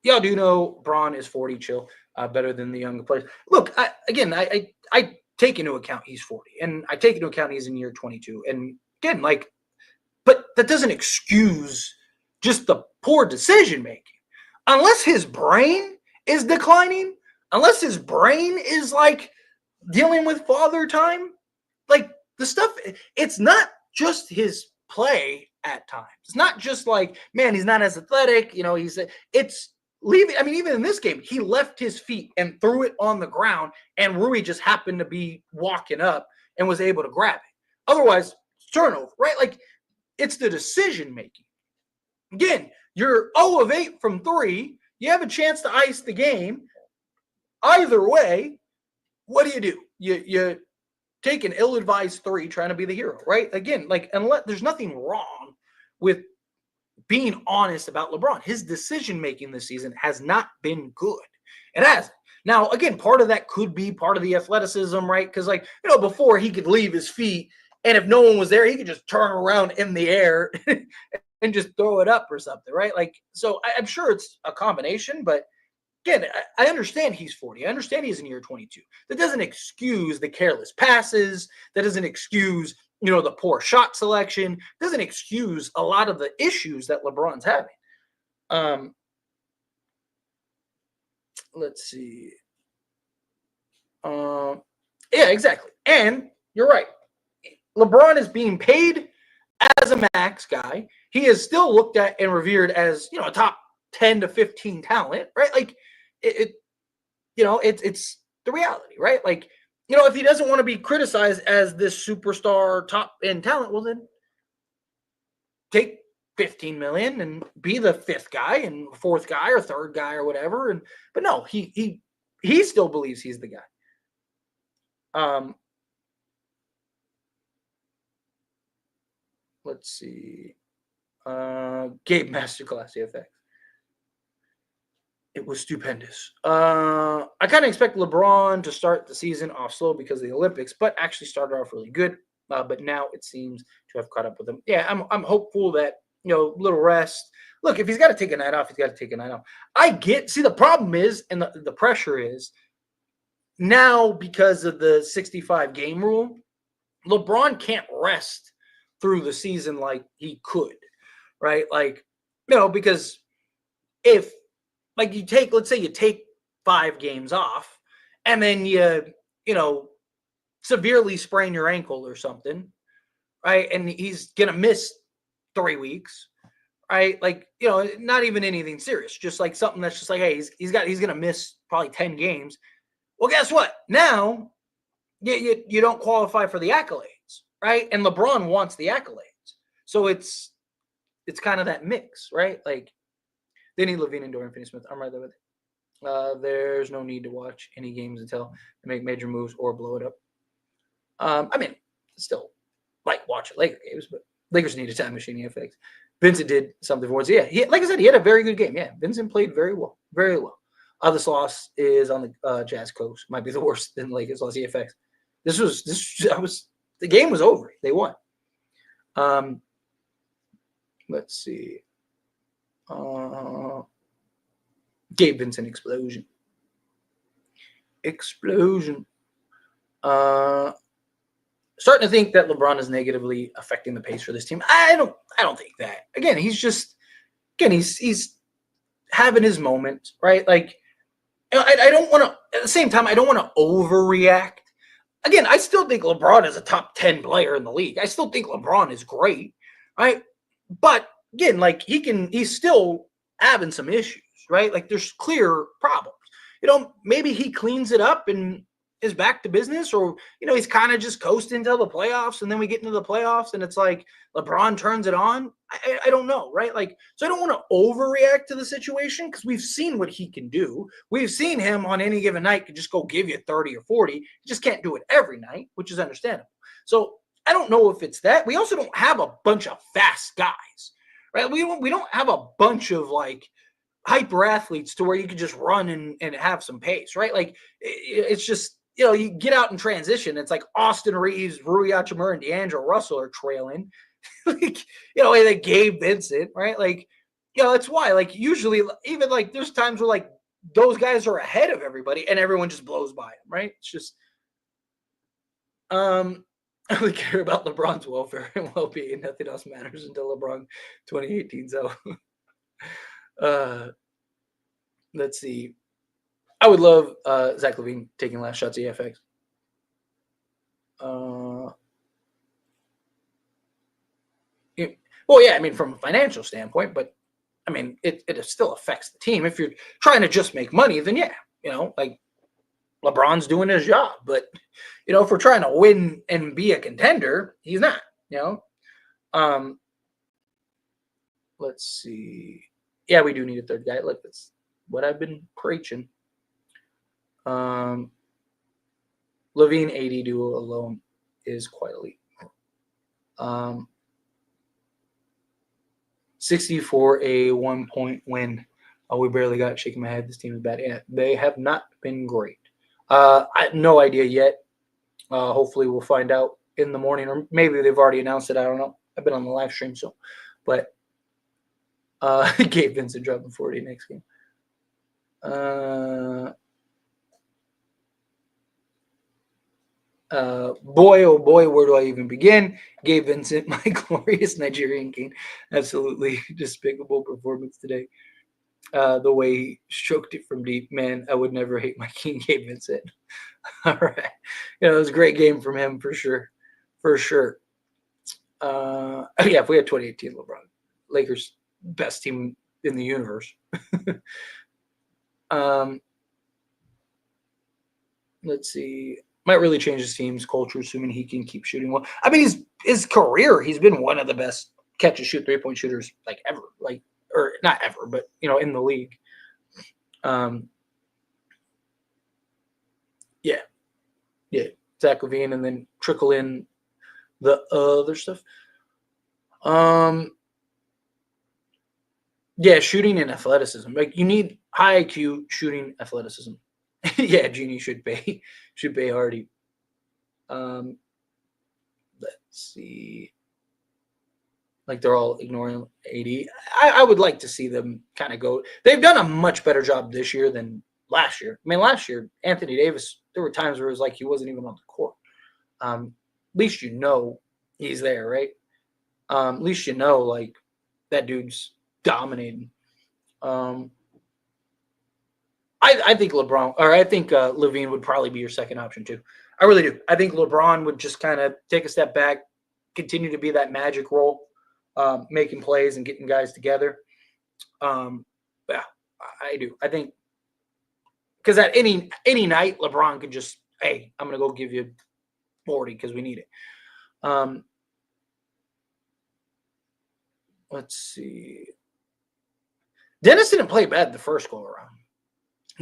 Y'all do know Braun is 40, chill, better than the younger players. Look, I take into account he's 40, and I take into account he's in year 22. And again, like, but that doesn't excuse just the poor decision making. Unless his brain is declining, unless his brain is like dealing with father time, like the stuff, it's not just his play at times. It's not just like, man, he's not as athletic, it's leaving. I mean, even in this game, he left his feet and threw it on the ground, and Rui just happened to be walking up and was able to grab it. Otherwise, turnover, right? Like, it's the decision making. Again, you're 0 of 8 from 3. You have a chance to ice the game. Either way, what do? You take an ill-advised 3 trying to be the hero, right? Again, like, unless there's nothing wrong with being honest about LeBron. His decision-making this season has not been good. It hasn't. Now, again, part of that could be part of the athleticism, right? Because, like, before he could leave his feet, and if no one was there, he could just turn around in the air and just throw it up or something, right? Like, so I'm sure it's a combination, but again, I understand he's 40. I understand he's in year 22. That doesn't excuse the careless passes. That doesn't excuse, the poor shot selection. Doesn't excuse a lot of the issues that LeBron's having. Let's see. Yeah, exactly. And you're right. LeBron is being paid as a max guy. He is still looked at and revered as, a top 10 to 15 talent, right? Like, it's the reality, right? Like, if he doesn't want to be criticized as this superstar top end talent, well, then take 15 million and be the fifth guy and fourth guy or third guy or whatever. But no, he still believes he's the guy. Let's see. Gabe Masterclass EFX. It was stupendous. I kind of expect LeBron to start the season off slow because of the Olympics, but actually started off really good. But now it seems to have caught up with him. Yeah, I'm hopeful that, little rest. Look, if he's got to take a night off, he's got to take a night off. See, the problem is, and the pressure is, now because of the 65 game rule, LeBron can't rest through the season like he could, right? Like, because if, like, let's say you take 5 games off and then you severely sprain your ankle or something, right? And he's going to miss 3 weeks, right? Like, not even anything serious, just like something that's just like, hey, he's going to miss probably 10 games. Well, guess what? Now you don't qualify for the accolades, right? And LeBron wants the accolades. So it's kind of that mix, right? Like, they need Levine and Dorian Finney-Smith. I'm right there with it. There's no need to watch any games until they make major moves or blow it up. I mean, still like watching Lakers games, but Lakers need a time machine EFX. Vincent did something for us. Yeah, like I said, he had a very good game. Yeah, Vincent played very well, very well. This loss is on the Jazz coast. Might be the worst than Lakers loss EFX. The game was over. They won. Let's see. Gabe Vincent explosion. Starting to think that LeBron is negatively affecting the pace for this team. I don't think that. Again, he's having his moment, right? Like, I don't want to, at the same time, I don't want to overreact. Again, I still think LeBron is a top 10 player in the league. I still think LeBron is great, right? But again, like, he's still having some issues, right? Like, there's clear problems. Maybe he cleans it up and is back to business, or he's kind of just coasting until the playoffs, and then we get into the playoffs and it's like LeBron turns it on. I don't know, right? Like, so I don't want to overreact to the situation because we've seen what he can do. We've seen him on any given night could just go give you 30 or 40. He just can't do it every night, which is understandable. So I don't know if it's that. We also don't have a bunch of fast guys, right? We don't have a bunch of like hyper athletes to where you could just run and have some pace, right? Like, it's just, you get out in transition. It's like Austin Reeves, Rui Hachimura, and D'Angelo Russell are trailing. Like, and then Gabe Vincent, right? Like, that's why, like, usually even like there's times where like those guys are ahead of everybody and everyone just blows by them, right? It's just, I only care about LeBron's welfare and well-being. Nothing else matters until LeBron 2018. So, let's see. I would love Zach LaVine taking last shots at EFX. Well, yeah, I mean, from a financial standpoint, but I mean, it still affects the team. If you're trying to just make money, then yeah, like LeBron's doing his job. But, if we're trying to win and be a contender, he's not, let's see. Yeah, we do need a third guy. Look, that's what I've been preaching. Levine AD duo alone is quite elite. 64, a 1-point win. We barely got shaking my head. This team is bad. Yeah, they have not been great. I have no idea yet. Hopefully we'll find out in the morning, or maybe they've already announced it. I don't know. I've been on the live stream, but Gabe Vincent dropping 40 next game. Boy, oh boy, where do I even begin? Gabe Vincent, my glorious Nigerian king. Absolutely despicable performance today. The way he stroked it from deep, man, I would never hate my king, Gabe Vincent. All right. It was a great game from him for sure. For sure. Yeah, if we had 2018 LeBron, Lakers, best team in the universe. Let's see. Might really change his team's culture, assuming he can keep shooting well. I mean, his career, he's been one of the best catch and shoot 3-point shooters like ever, like, or not ever, but in the league. Yeah, Zach LaVine, and then trickle in the other stuff. Yeah, shooting and athleticism. Like, you need high IQ, shooting, athleticism. Yeah, Genie should pay Hardy. Let's see. Like, they're all ignoring AD. I would like to see them kind of go. They've done a much better job this year than last year. I mean, last year, Anthony Davis, there were times where it was like he wasn't even on the court. At least he's there, right? At least like, that dude's dominating. I think LeBron, or I think LaVine would probably be your second option too. I really do. I think LeBron would just kind of take a step back, continue to be that magic role, making plays and getting guys together. Yeah, I do. I think because at any night, LeBron could just, hey, I'm gonna go give you 40 because we need it. Let's see. Dennis didn't play bad the first go around.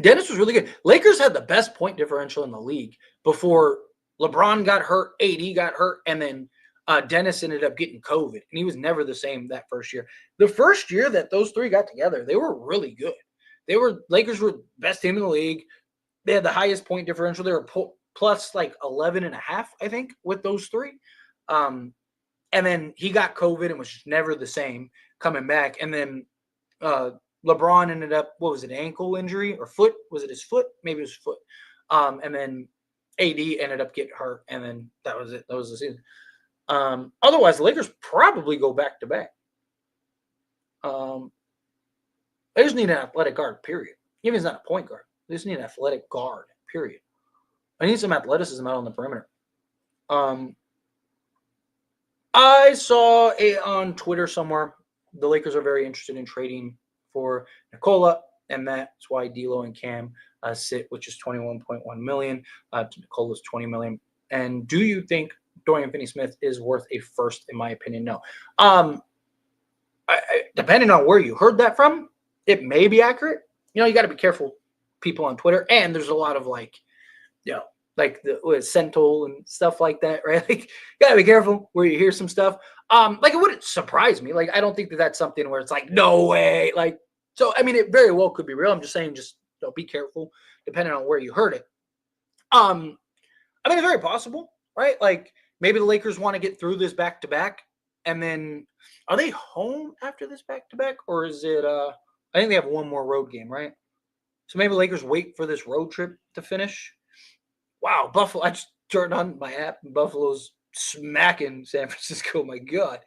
Dennis was really good. Lakers had the best point differential in the league before LeBron got hurt, AD got hurt, and then Dennis ended up getting COVID, and he was never the same that first year. The first year that those three got together, they were really good. Lakers were the best team in the league. They had the highest point differential. They were plus like 11.5, I think, with those three. And then he got COVID and was just never the same coming back. And then LeBron ended up, what was it, ankle injury or foot? Was it his foot? Maybe it was foot. And then AD ended up getting hurt, and then that was it. That was the season. Otherwise, the Lakers probably go back-to-back. They just need an athletic guard, period. Even if he's not a point guard. They just need an athletic guard, period. I need some athleticism out on the perimeter. I saw on Twitter somewhere, the Lakers are very interested in trading for Nikola, and that's why D'Lo and Cam sit, which is $21.1 million. Nicola's $20 million. And do you think Dorian Finney-Smith is worth a first? In my opinion, no. Depending on where you heard that from, it may be accurate. You got to be careful, people on Twitter, and there's a lot of like the Centol and stuff like that, right? Like, you gotta be careful where you hear some stuff. Like, it wouldn't surprise me. Like, I don't think that that's something where it's like, no way. Like, so I mean, it very well could be real. I'm just saying, just be careful depending on where you heard it. I mean, it's very possible, right? Like, maybe the Lakers want to get through this back-to-back, and then are they home after this back-to-back, or is it? I think they have one more road game, right? So maybe the Lakers wait for this road trip to finish. Wow, Buffalo! I just turned on my app, and Buffalo's smacking San Francisco. My God.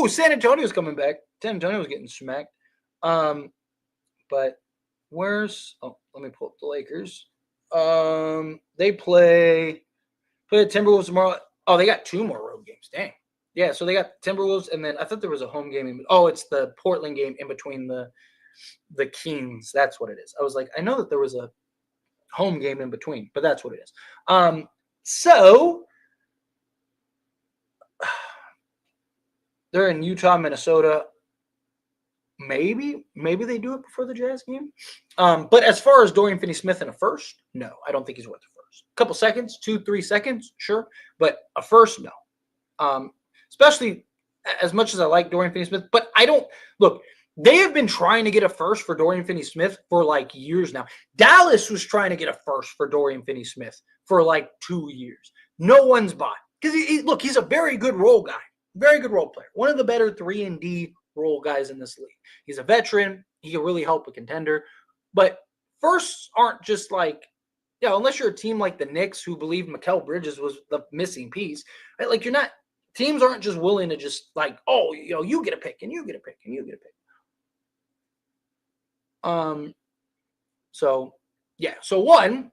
San Antonio's coming back. San Antonio's getting smacked. But where's? Oh, let me pull up the Lakers. They play the Timberwolves tomorrow. Oh, they got 2 more road games. Dang. Yeah, so they got Timberwolves, and then I thought there was a home game. It's the Portland game in between the Kings. That's what it is. I was like, I know that there was a home game in between, but that's what it is. So they're in Utah, Minnesota. Maybe they do it before the Jazz game. But as far as Dorian Finney-Smith in a first, no, I don't think he's worth a first. A couple seconds, 2-3 seconds, sure, but a first, no. Especially as much as I like Dorian Finney-Smith, but I don't look. They have been trying to get a first for Dorian Finney-Smith for like years now. Dallas was trying to get a first for Dorian Finney-Smith for like 2 years. No one's bought because he's a very good role guy, very good role player, one of the better 3-and-D role guys in this league. He's a veteran. He can really help a contender. But firsts aren't just like, unless you're a team like the Knicks who believe Mikal Bridges was the missing piece, right? Like, you're not. Teams aren't just willing to just like, you get a pick and you get a pick and you get a pick. So one,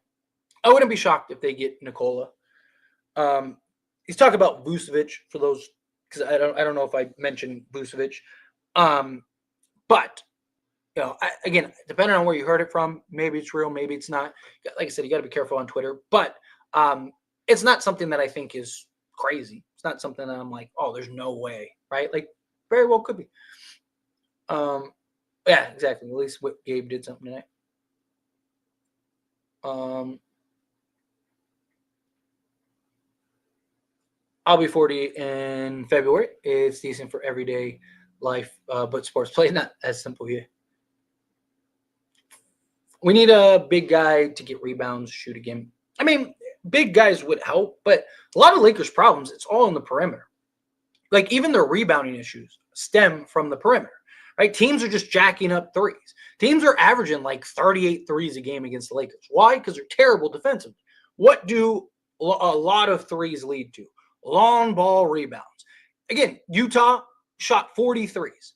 I wouldn't be shocked if they get Nikola. He's talking about Vucevic for those, because I don't know if I mentioned Vucevic. But again, depending on where you heard it from, maybe it's real, maybe it's not. Like I said, you got to be careful on Twitter. But it's not something that I think is crazy. It's not something that I'm like, oh, there's no way, right? Like, Very well could be. Yeah, exactly. At least what Gabe did something tonight. I'll be 40 in February. It's decent for everyday life, but sports play not as simple here. We need a big guy to get rebounds, shoot a game. I mean, big guys would help, but a lot of Lakers' problems, it's all in the perimeter. Like even their rebounding issues stem from the perimeter, right? Teams are just jacking up threes. Teams are averaging like 38 threes a game against the Lakers. Why? Because they're terrible defensively. What do a lot of threes lead to? Long ball rebounds. Again, Utah shot 43s.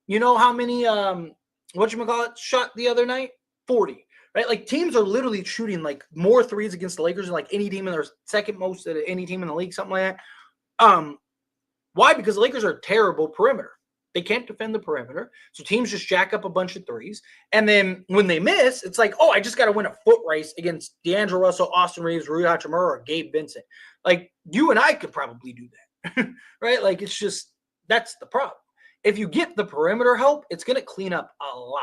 You know how many whatchamacallit shot the other night? 40. Right? Like teams are literally shooting like more threes against the Lakers than like any team in their second most at any team in the league, something like that. Why? Because the Lakers are a terrible perimeter. They can't defend the perimeter. So teams just jack up a bunch of threes. And then when they miss, it's like, oh, I just got to win a foot race against D'Angelo Russell, Austin Reeves, Rui Hachimura, or Gabe Vincent. Like you and I could probably do that. Right? Like it's just, that's the problem. If you get the perimeter help, it's going to clean up a lot.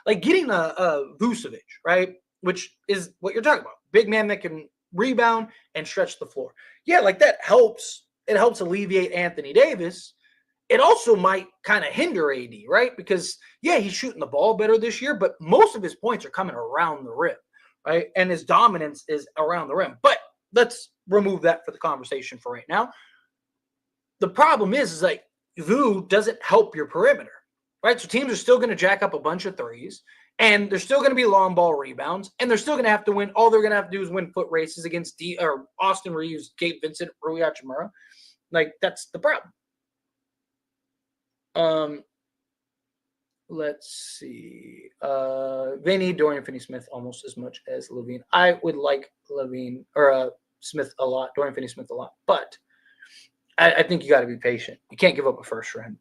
Like getting a Vucevic, right? Which is what you're talking about. Big man that can rebound and stretch the floor. Yeah, like that helps. It helps alleviate Anthony Davis. It also might kind of hinder AD, right? Because, yeah, he's shooting the ball better this year, but most of his points are coming around the rim, right? And his dominance is around the rim. But let's remove that for the conversation for right now. The problem is like Vu doesn't help your perimeter, right? So teams are still going to jack up a bunch of threes, and there's still going to be long ball rebounds, and they're still going to have to win. All they're going to have to do is win foot races against Austin Reeves, Gabe Vincent, Rui Hachimura. Like, that's the problem. Let's see. They need Dorian Finney-Smith almost as much as LaVine. I would like LaVine or Smith a lot, Dorian Finney-Smith a lot, but I think you got to be patient. You can't give up a first round.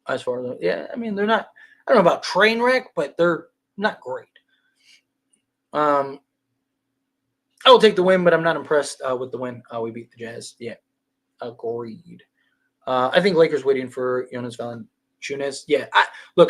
As far as I mean, they're not. I don't know about train wreck, but they're not great. I will take the win, but I'm not impressed with the win. We beat the Jazz. Yeah, agreed. I think Lakers waiting for Jonas Valanciunas. Yeah,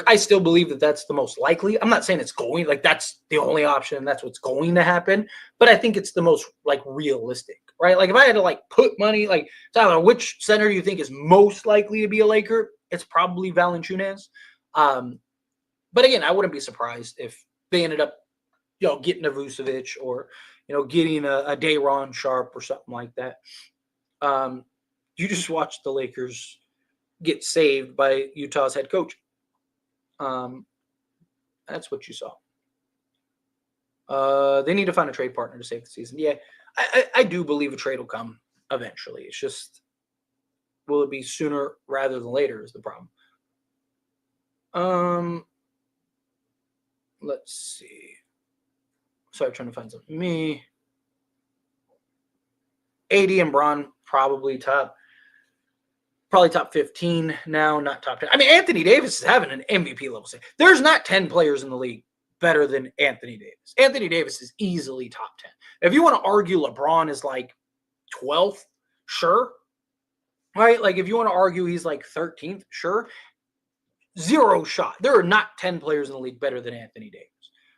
I still believe that that's the most likely. I'm not saying it's going like that's the only option. That's what's going to happen. But I think it's the most like realistic, right? Like if I had to like put money, like Tyler, which center do you think is most likely to be a Laker? It's probably Valanciunas. But again, I wouldn't be surprised if they ended up, getting a Vucevic or getting a Day'Ron Sharpe or something like that. You just watched the Lakers get saved by Utah's head coach. That's what you saw. They need to find a trade partner to save the season. Yeah, I do believe a trade will come eventually. It's just, will it be sooner rather than later is the problem. Let's see. Sorry, I'm trying to find something. AD and Bron probably top 15 now, not top 10. I mean, Anthony Davis is having an MVP level. There's not 10 players in the league better than Anthony Davis. Anthony Davis is easily top 10. If you want to argue LeBron is like 12th, sure. Right? Like if you want to argue he's like 13th, sure. Zero shot. There are not 10 players in the league better than Anthony Davis.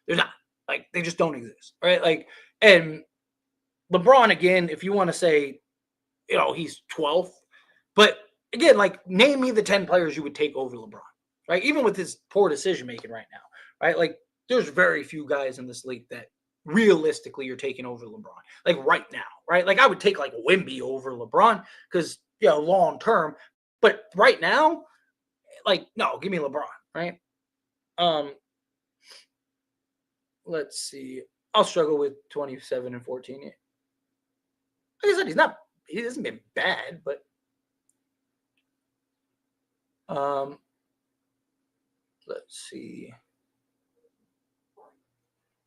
There's not. Like they just don't exist. Right? Like, and LeBron, again, if you want to say, he's 12th, but again, like name me the 10 players you would take over LeBron, right? Even with his poor decision making right now, right? Like there's very few guys in this league that realistically you're taking over LeBron, like right now, right? Like I would take like Wemby over LeBron because long term, but right now, like no, give me LeBron, right? Let's see. I'll struggle with 27 and 14. Like I said, he hasn't been bad, but let's see.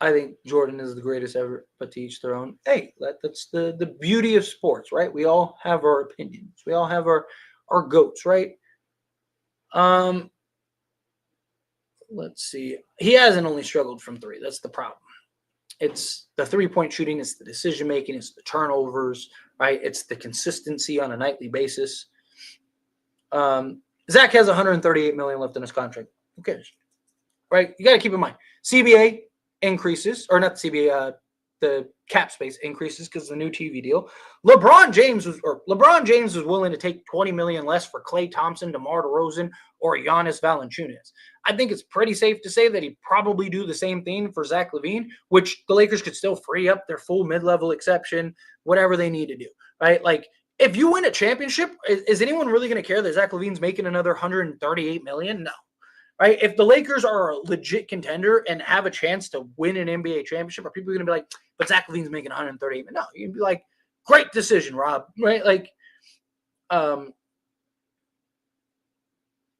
I think Jordan is the greatest ever, but to each their own. Hey, that's the beauty of sports, right? We all have our opinions. We all have our goats, right? Let's see. He hasn't only struggled from three. That's the problem. It's the three-point shooting, it's the decision-making, it's the turnovers, right? It's the consistency on a nightly basis. Zach has $138 million left in his contract. Who cares? Right? You got to keep in mind, CBA increases, or not the CBA, the cap space increases because of the new TV deal. LeBron James was willing to take $20 million less for Klay Thompson, DeMar DeRozan, or Giannis Valanciunas. I think it's pretty safe to say that he'd probably do the same thing for Zach LaVine, which the Lakers could still free up their full mid-level exception, whatever they need to do, right? Like, if you win a championship, is anyone really going to care that Zach LaVine's making another $138 million? No. Right? If the Lakers are a legit contender and have a chance to win an NBA championship, are people going to be like, but Zach LaVine's making $138 million? No, you'd be like, great decision, Rob. Right? Like,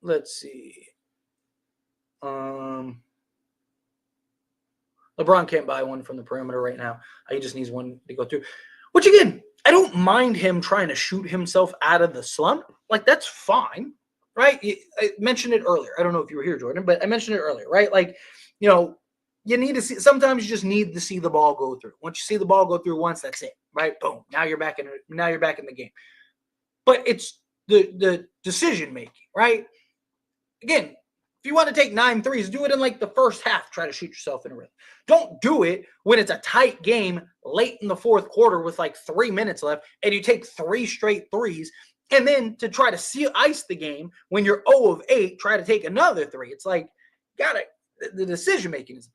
let's see. LeBron can't buy one from the perimeter right now. He just needs one to go through. Which, again, I don't mind him trying to shoot himself out of the slump. Like, that's fine. Right? I mentioned it earlier. I don't know if you were here, Jordan, but I mentioned it earlier, right? Like, you need to see, sometimes you just need to see the ball go through. Once you see the ball go through once, that's it, right? Boom. Now you're back in the game. But it's the decision making, right? Again, if you want to take 9 threes, do it in like the first half. Try to shoot yourself in a rhythm. Don't do it when it's a tight game late in the fourth quarter with like 3 minutes left and you take 3 straight threes. And then to try to ice the game when you're 0 of 8, try to take another 3. It's like, the decision-making is the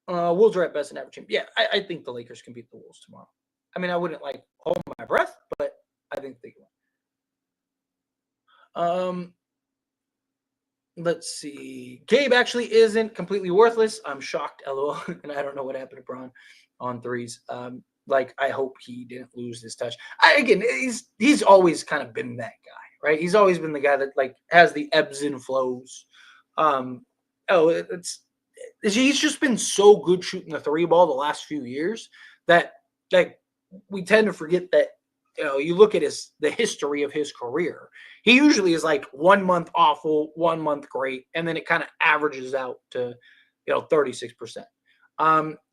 problem. Wolves are at best and average team. Yeah, I think the Lakers can beat the Wolves tomorrow. I mean, I wouldn't like hold my breath, but I think they can. Let's see. Gabe actually isn't completely worthless. I'm shocked, LOL. And I don't know what happened to Braun on threes. Like, I hope he didn't lose this touch. He's always kind of been that guy, right? He's always been the guy that, like, has the ebbs and flows. He's just been so good shooting the 3 ball the last few years that, like, we tend to forget that, you look at the history of his career. He usually is like 1 month awful, 1 month great, and then it kind of averages out to, 36%.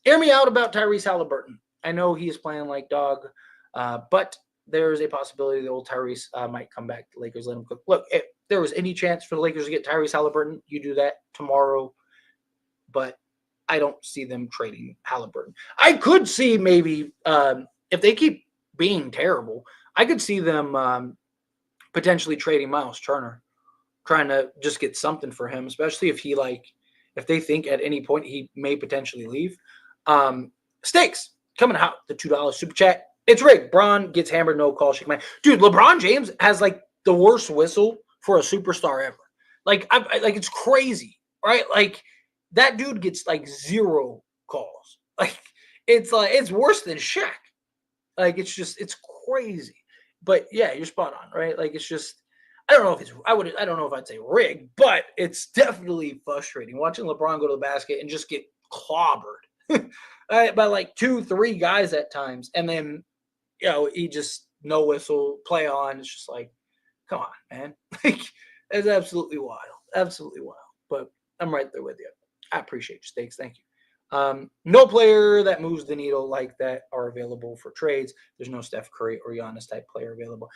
Hear me out about Tyrese Halliburton. I know he is playing like dog, but there is a possibility the old Tyrese might come back. The Lakers let him cook. Look, if there was any chance for the Lakers to get Tyrese Halliburton, you do that tomorrow. But I don't see them trading Halliburton. I could see maybe if they keep being terrible, I could see them potentially trading Miles Turner, trying to just get something for him, especially if they think at any point he may potentially leave. Stakes. Coming out, the $2 super chat. It's rigged. Bron gets hammered, no call. Shake my dude. LeBron James has like the worst whistle for a superstar ever. Like, it's crazy, right? Like, that dude gets like 0 calls. Like, it's worse than Shaq. Like, it's crazy. But yeah, you're spot on, right? Like, it's just, I don't know if I'd say rigged, but it's definitely frustrating watching LeBron go to the basket and just get clobbered. By like 2-3 guys at times, and then he just no whistle, play on. It's just like, come on, man. Like, it's absolutely wild, absolutely wild. But I'm right there with you. I appreciate your stakes, thank you. No player that moves the needle like that are available for trades. There's no Steph Curry or Giannis type player available.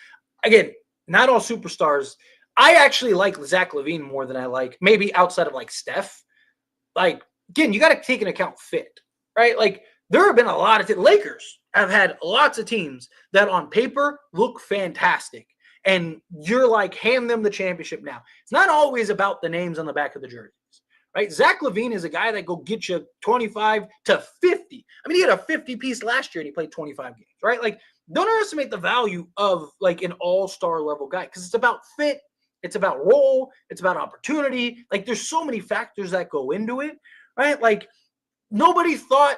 Again, not all superstars. I actually like Zach LaVine more than I like maybe outside of like Steph. Like, again, you got to take into account fit. Right? Like, there have been a lot of Lakers have had lots of teams that on paper look fantastic. And you're like, hand them the championship now. It's not always about the names on the back of the jerseys. Right? Zach LaVine is a guy that go get you 25 to 50. I mean, he had a 50-piece last year and he played 25 games. Right? Like, don't underestimate the value of like an all-star level guy because it's about fit. It's about role. It's about opportunity. Like, there's so many factors that go into it. Right? Like, nobody thought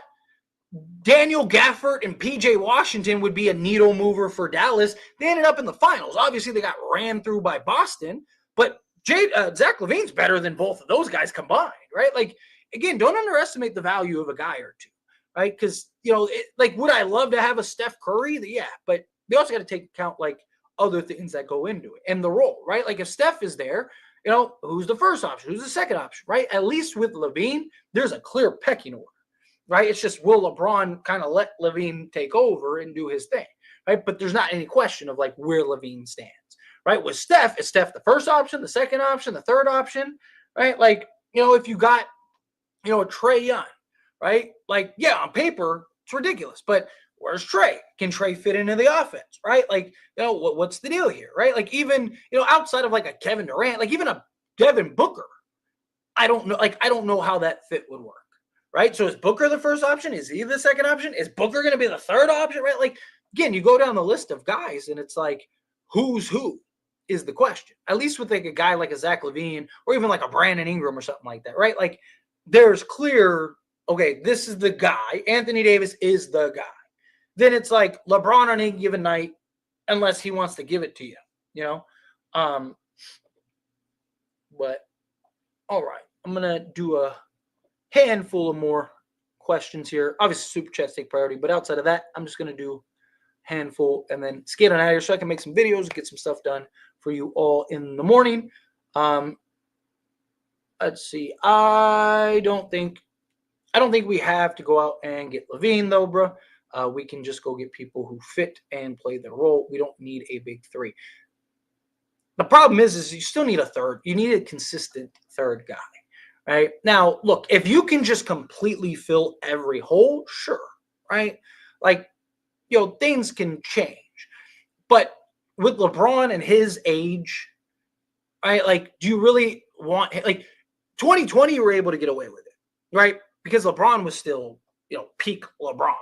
Daniel Gafford and P.J. Washington would be a needle mover for Dallas. They ended up in the finals. Obviously, they got ran through by Boston, but Zach LaVine's better than both of those guys combined, right? Like, again, don't underestimate the value of a guy or two, right? Because, would I love to have a Steph Curry? Yeah, but they also got to take account, like, other things that go into it and the role, right? Like, if Steph is there, who's the first option? Who's the second option, right? At least with LaVine, there's a clear pecking order. right? It's just, will LeBron kind of let LaVine take over and do his thing, right? But there's not any question of like where LaVine stands, right? With Steph, is Steph the first option, the second option, the third option, right? Like, if you got, a Trae Young, right? Like, yeah, on paper, it's ridiculous, but where's Trae? Can Trae fit into the offense, right? Like, what's the deal here, right? Like, even, outside of like a Kevin Durant, like even a Devin Booker, I don't know. Like, I don't know how that fit would work, right? So is Booker the first option? Is he the second option? Is Booker going to be the third option, right? Like, again, you go down the list of guys and it's like, who's who is the question. At least with like a guy like a Zach LaVine or even like a Brandon Ingram or something like that, right? Like, there's clear, okay, this is the guy. Anthony Davis is the guy. Then it's like LeBron on any given night, unless he wants to give it to you, But all right, I'm gonna do a handful of more questions here. Obviously, super chats take priority, but outside of that, I'm just gonna do a handful and then skate on out of here so I can make some videos and get some stuff done for you all in the morning. Let's see. I don't think we have to go out and get LaVine though, bro. We can just go get people who fit and play their role. We don't need a big three. The problem is you still need a third. You need a consistent third guy, right? Now, look, if you can just completely fill every hole, sure, right? Like, things can change. But with LeBron and his age, right? Like, do you really want, like, 2020, you were able to get away with it, right? Because LeBron was still, peak LeBron,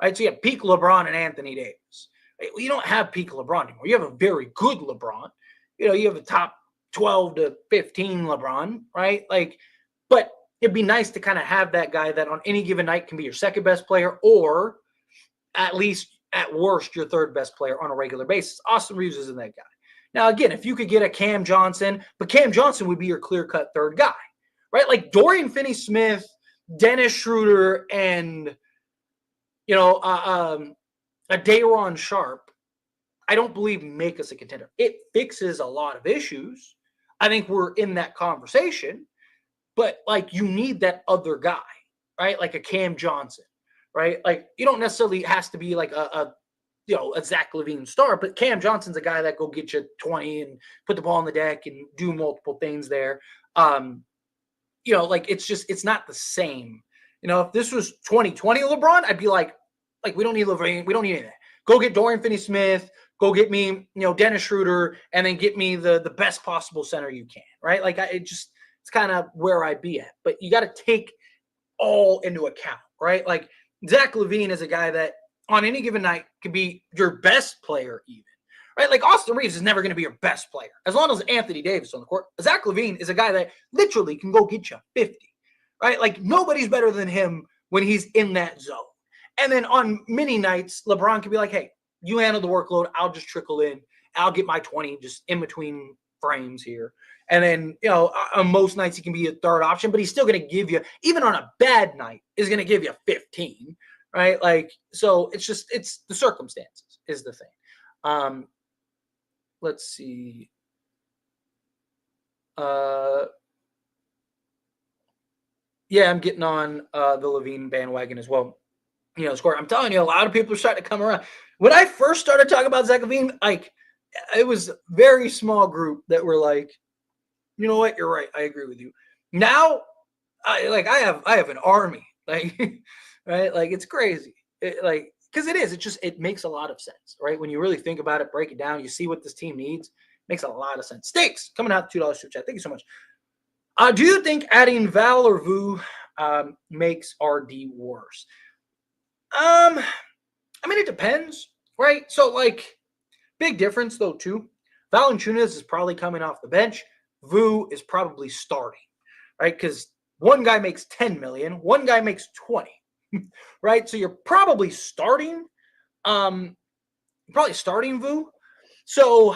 right? So you have peak LeBron and Anthony Davis. Right? Well, you don't have peak LeBron anymore. You have a very good LeBron. You have a top 12 to 15 LeBron, right? Like, but it'd be nice to kind of have that guy that on any given night can be your second best player, or at least at worst your third best player on a regular basis. Austin Reeves isn't that guy. Now, again, if you could get a Cam Johnson, but Cam Johnson would be your clear-cut third guy, right? Like Dorian Finney-Smith, Dennis Schroeder, and, a Day'Ron Sharp, I don't believe make us a contender. It fixes a lot of issues. I think we're in that conversation, but like you need that other guy, right? Like a Cam Johnson, right? Like you don't necessarily has to be like a Zach LaVine star, but Cam Johnson's a guy that go get you 20 and put the ball on the deck and do multiple things there. Like it's not the same. If this was 2020 LeBron, I'd be like we don't need LaVine, we don't need anything. Go get Dorian Finney-Smith, go get me, Dennis Schroeder, and then get me the best possible center you can, right? Like it's kind of where I'd be at. But you got to take all into account, right? Like Zach LaVine is a guy that on any given night could be your best player even, right? Like Austin Reeves is never going to be your best player. As long as Anthony Davis on the court, Zach LaVine is a guy that literally can go get you 50, right? Like nobody's better than him when he's in that zone. And then on many nights, LeBron can be like, hey, you handle the workload. I'll just trickle in. I'll get my 20 just in between frames here. And then, on most nights, he can be a third option, but he's still going to give you, even on a bad night, is going to give you 15, right? Like, so it's the circumstances is the thing. Let's see. Yeah, I'm getting on the LaVine bandwagon as well. Score. I'm telling you, a lot of people are starting to come around. When I first started talking about Zach LaVine, like it was a very small group that were like, you know what, you're right. I agree with you. Now, I have an army, like, right? Like it's crazy. Because it is. It makes a lot of sense, right? When you really think about it, break it down, you see what this team needs. Makes a lot of sense. Stakes coming out $2 super chat. Thank you so much. Do you think adding Val or Vu makes RD worse? I mean, it depends, right? So, like, big difference, though, too. Valanciunas is probably coming off the bench. Vu is probably starting, right? Because one guy makes 10 million, one guy makes 20, right? So you're probably starting, Vu. So,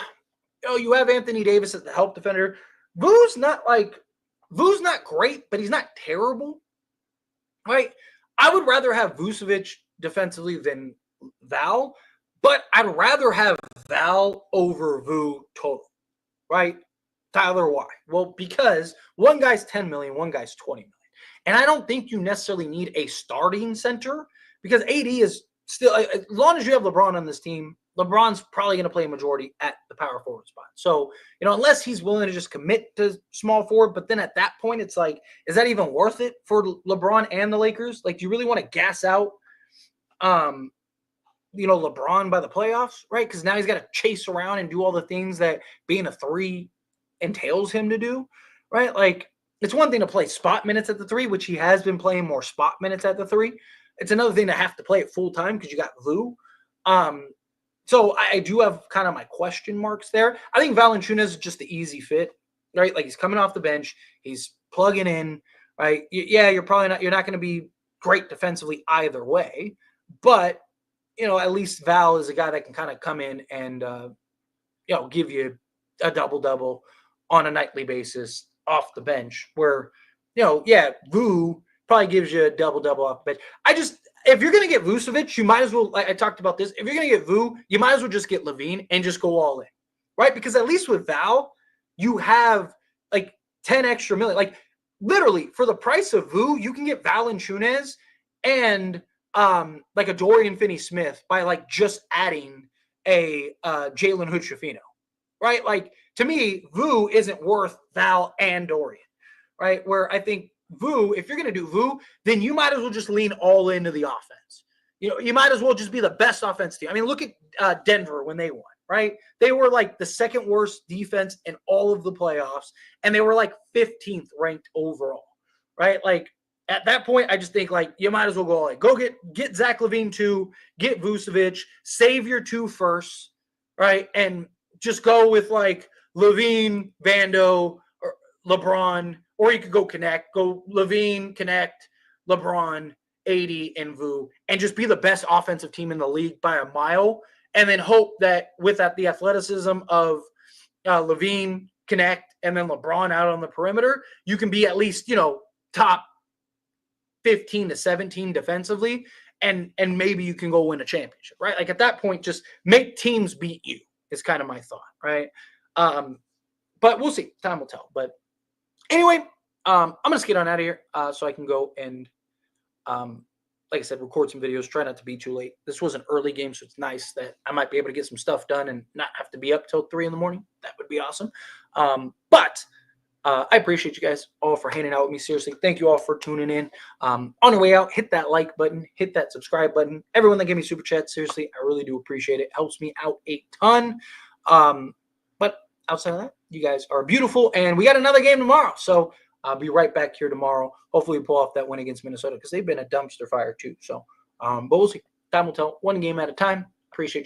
you have Anthony Davis as the help defender. Vu's not great, but he's not terrible, right? I would rather have Vucevic defensively than Val, but I'd rather have Val over Vu total, right? Tyler, why? Well, because one guy's 10 million, one guy's 20 million. And I don't think you necessarily need a starting center because AD is still, as long as you have LeBron on this team, LeBron's probably going to play a majority at the power forward spot. So, unless he's willing to just commit to small forward, but then at that point, it's like, is that even worth it for LeBron and the Lakers? Like, do you really want to gas out, LeBron by the playoffs, right? Because now he's got to chase around and do all the things that being a 3 entails him to do, right? Like, it's one thing to play spot minutes at the 3, which he has been playing more spot minutes at the 3. It's another thing to have to play it full time because you got Vu. So I do have kind of my question marks there. I think Valanciunas is just the easy fit, right? Like, he's coming off the bench, he's plugging in, right? Yeah, you're not going to be great defensively either way, but at least Val is a guy that can kind of come in and give you a double on a nightly basis off the bench. Where Vu probably gives you a double off the bench. If you're going to get Vucevic, you might as well, like I talked about this, if you're going to get Vu, you might as well just get LaVine and just go all in, right? Because at least with Val, you have like 10 extra million. Like, literally, for the price of Vu, you can get Valanciunas and like a Dorian Finney-Smith by like just adding a Jalen Hood-Schifino, right? Like, to me, Vu isn't worth Val and Dorian, right? Where I think Vu, if you're going to do Vu, then you might as well just lean all into the offense. You might as well just be the best offense team. I mean, look at Denver when they won, right? They were like the second worst defense in all of the playoffs, and they were like 15th ranked overall, right? Like, at that point, I just think, like, you might as well go all in. Go get Zach LaVine 2, get Vucevic, save your 2 firsts, right? And just go with, like, LaVine, Vando, or LeBron, or you could go LaVine, connect, LeBron, AD, and Vu, and just be the best offensive team in the league by a mile, and then hope that with that the athleticism of LaVine, connect, and then LeBron out on the perimeter, you can be at least, top 15 to 17 defensively, and maybe you can go win a championship, right? Like, at that point, just make teams beat you is kind of my thought, right? But we'll see. Time will tell. But anyway, I'm going to skate on out of here so I can go and, like I said, record some videos. Try not to be too late. This was an early game, so it's nice that I might be able to get some stuff done and not have to be up till 3 in the morning. That would be awesome. But I appreciate you guys all for hanging out with me. Seriously, thank you all for tuning in. On your way out, hit that like button, hit that subscribe button. Everyone that gave me super chat, seriously, I really do appreciate it. Helps me out a ton. But outside of that, you guys are beautiful, and we got another game tomorrow. So I'll be right back here tomorrow. Hopefully we pull off that win against Minnesota because they've been a dumpster fire too. So, but we'll see. Time will tell. One game at a time. Appreciate you.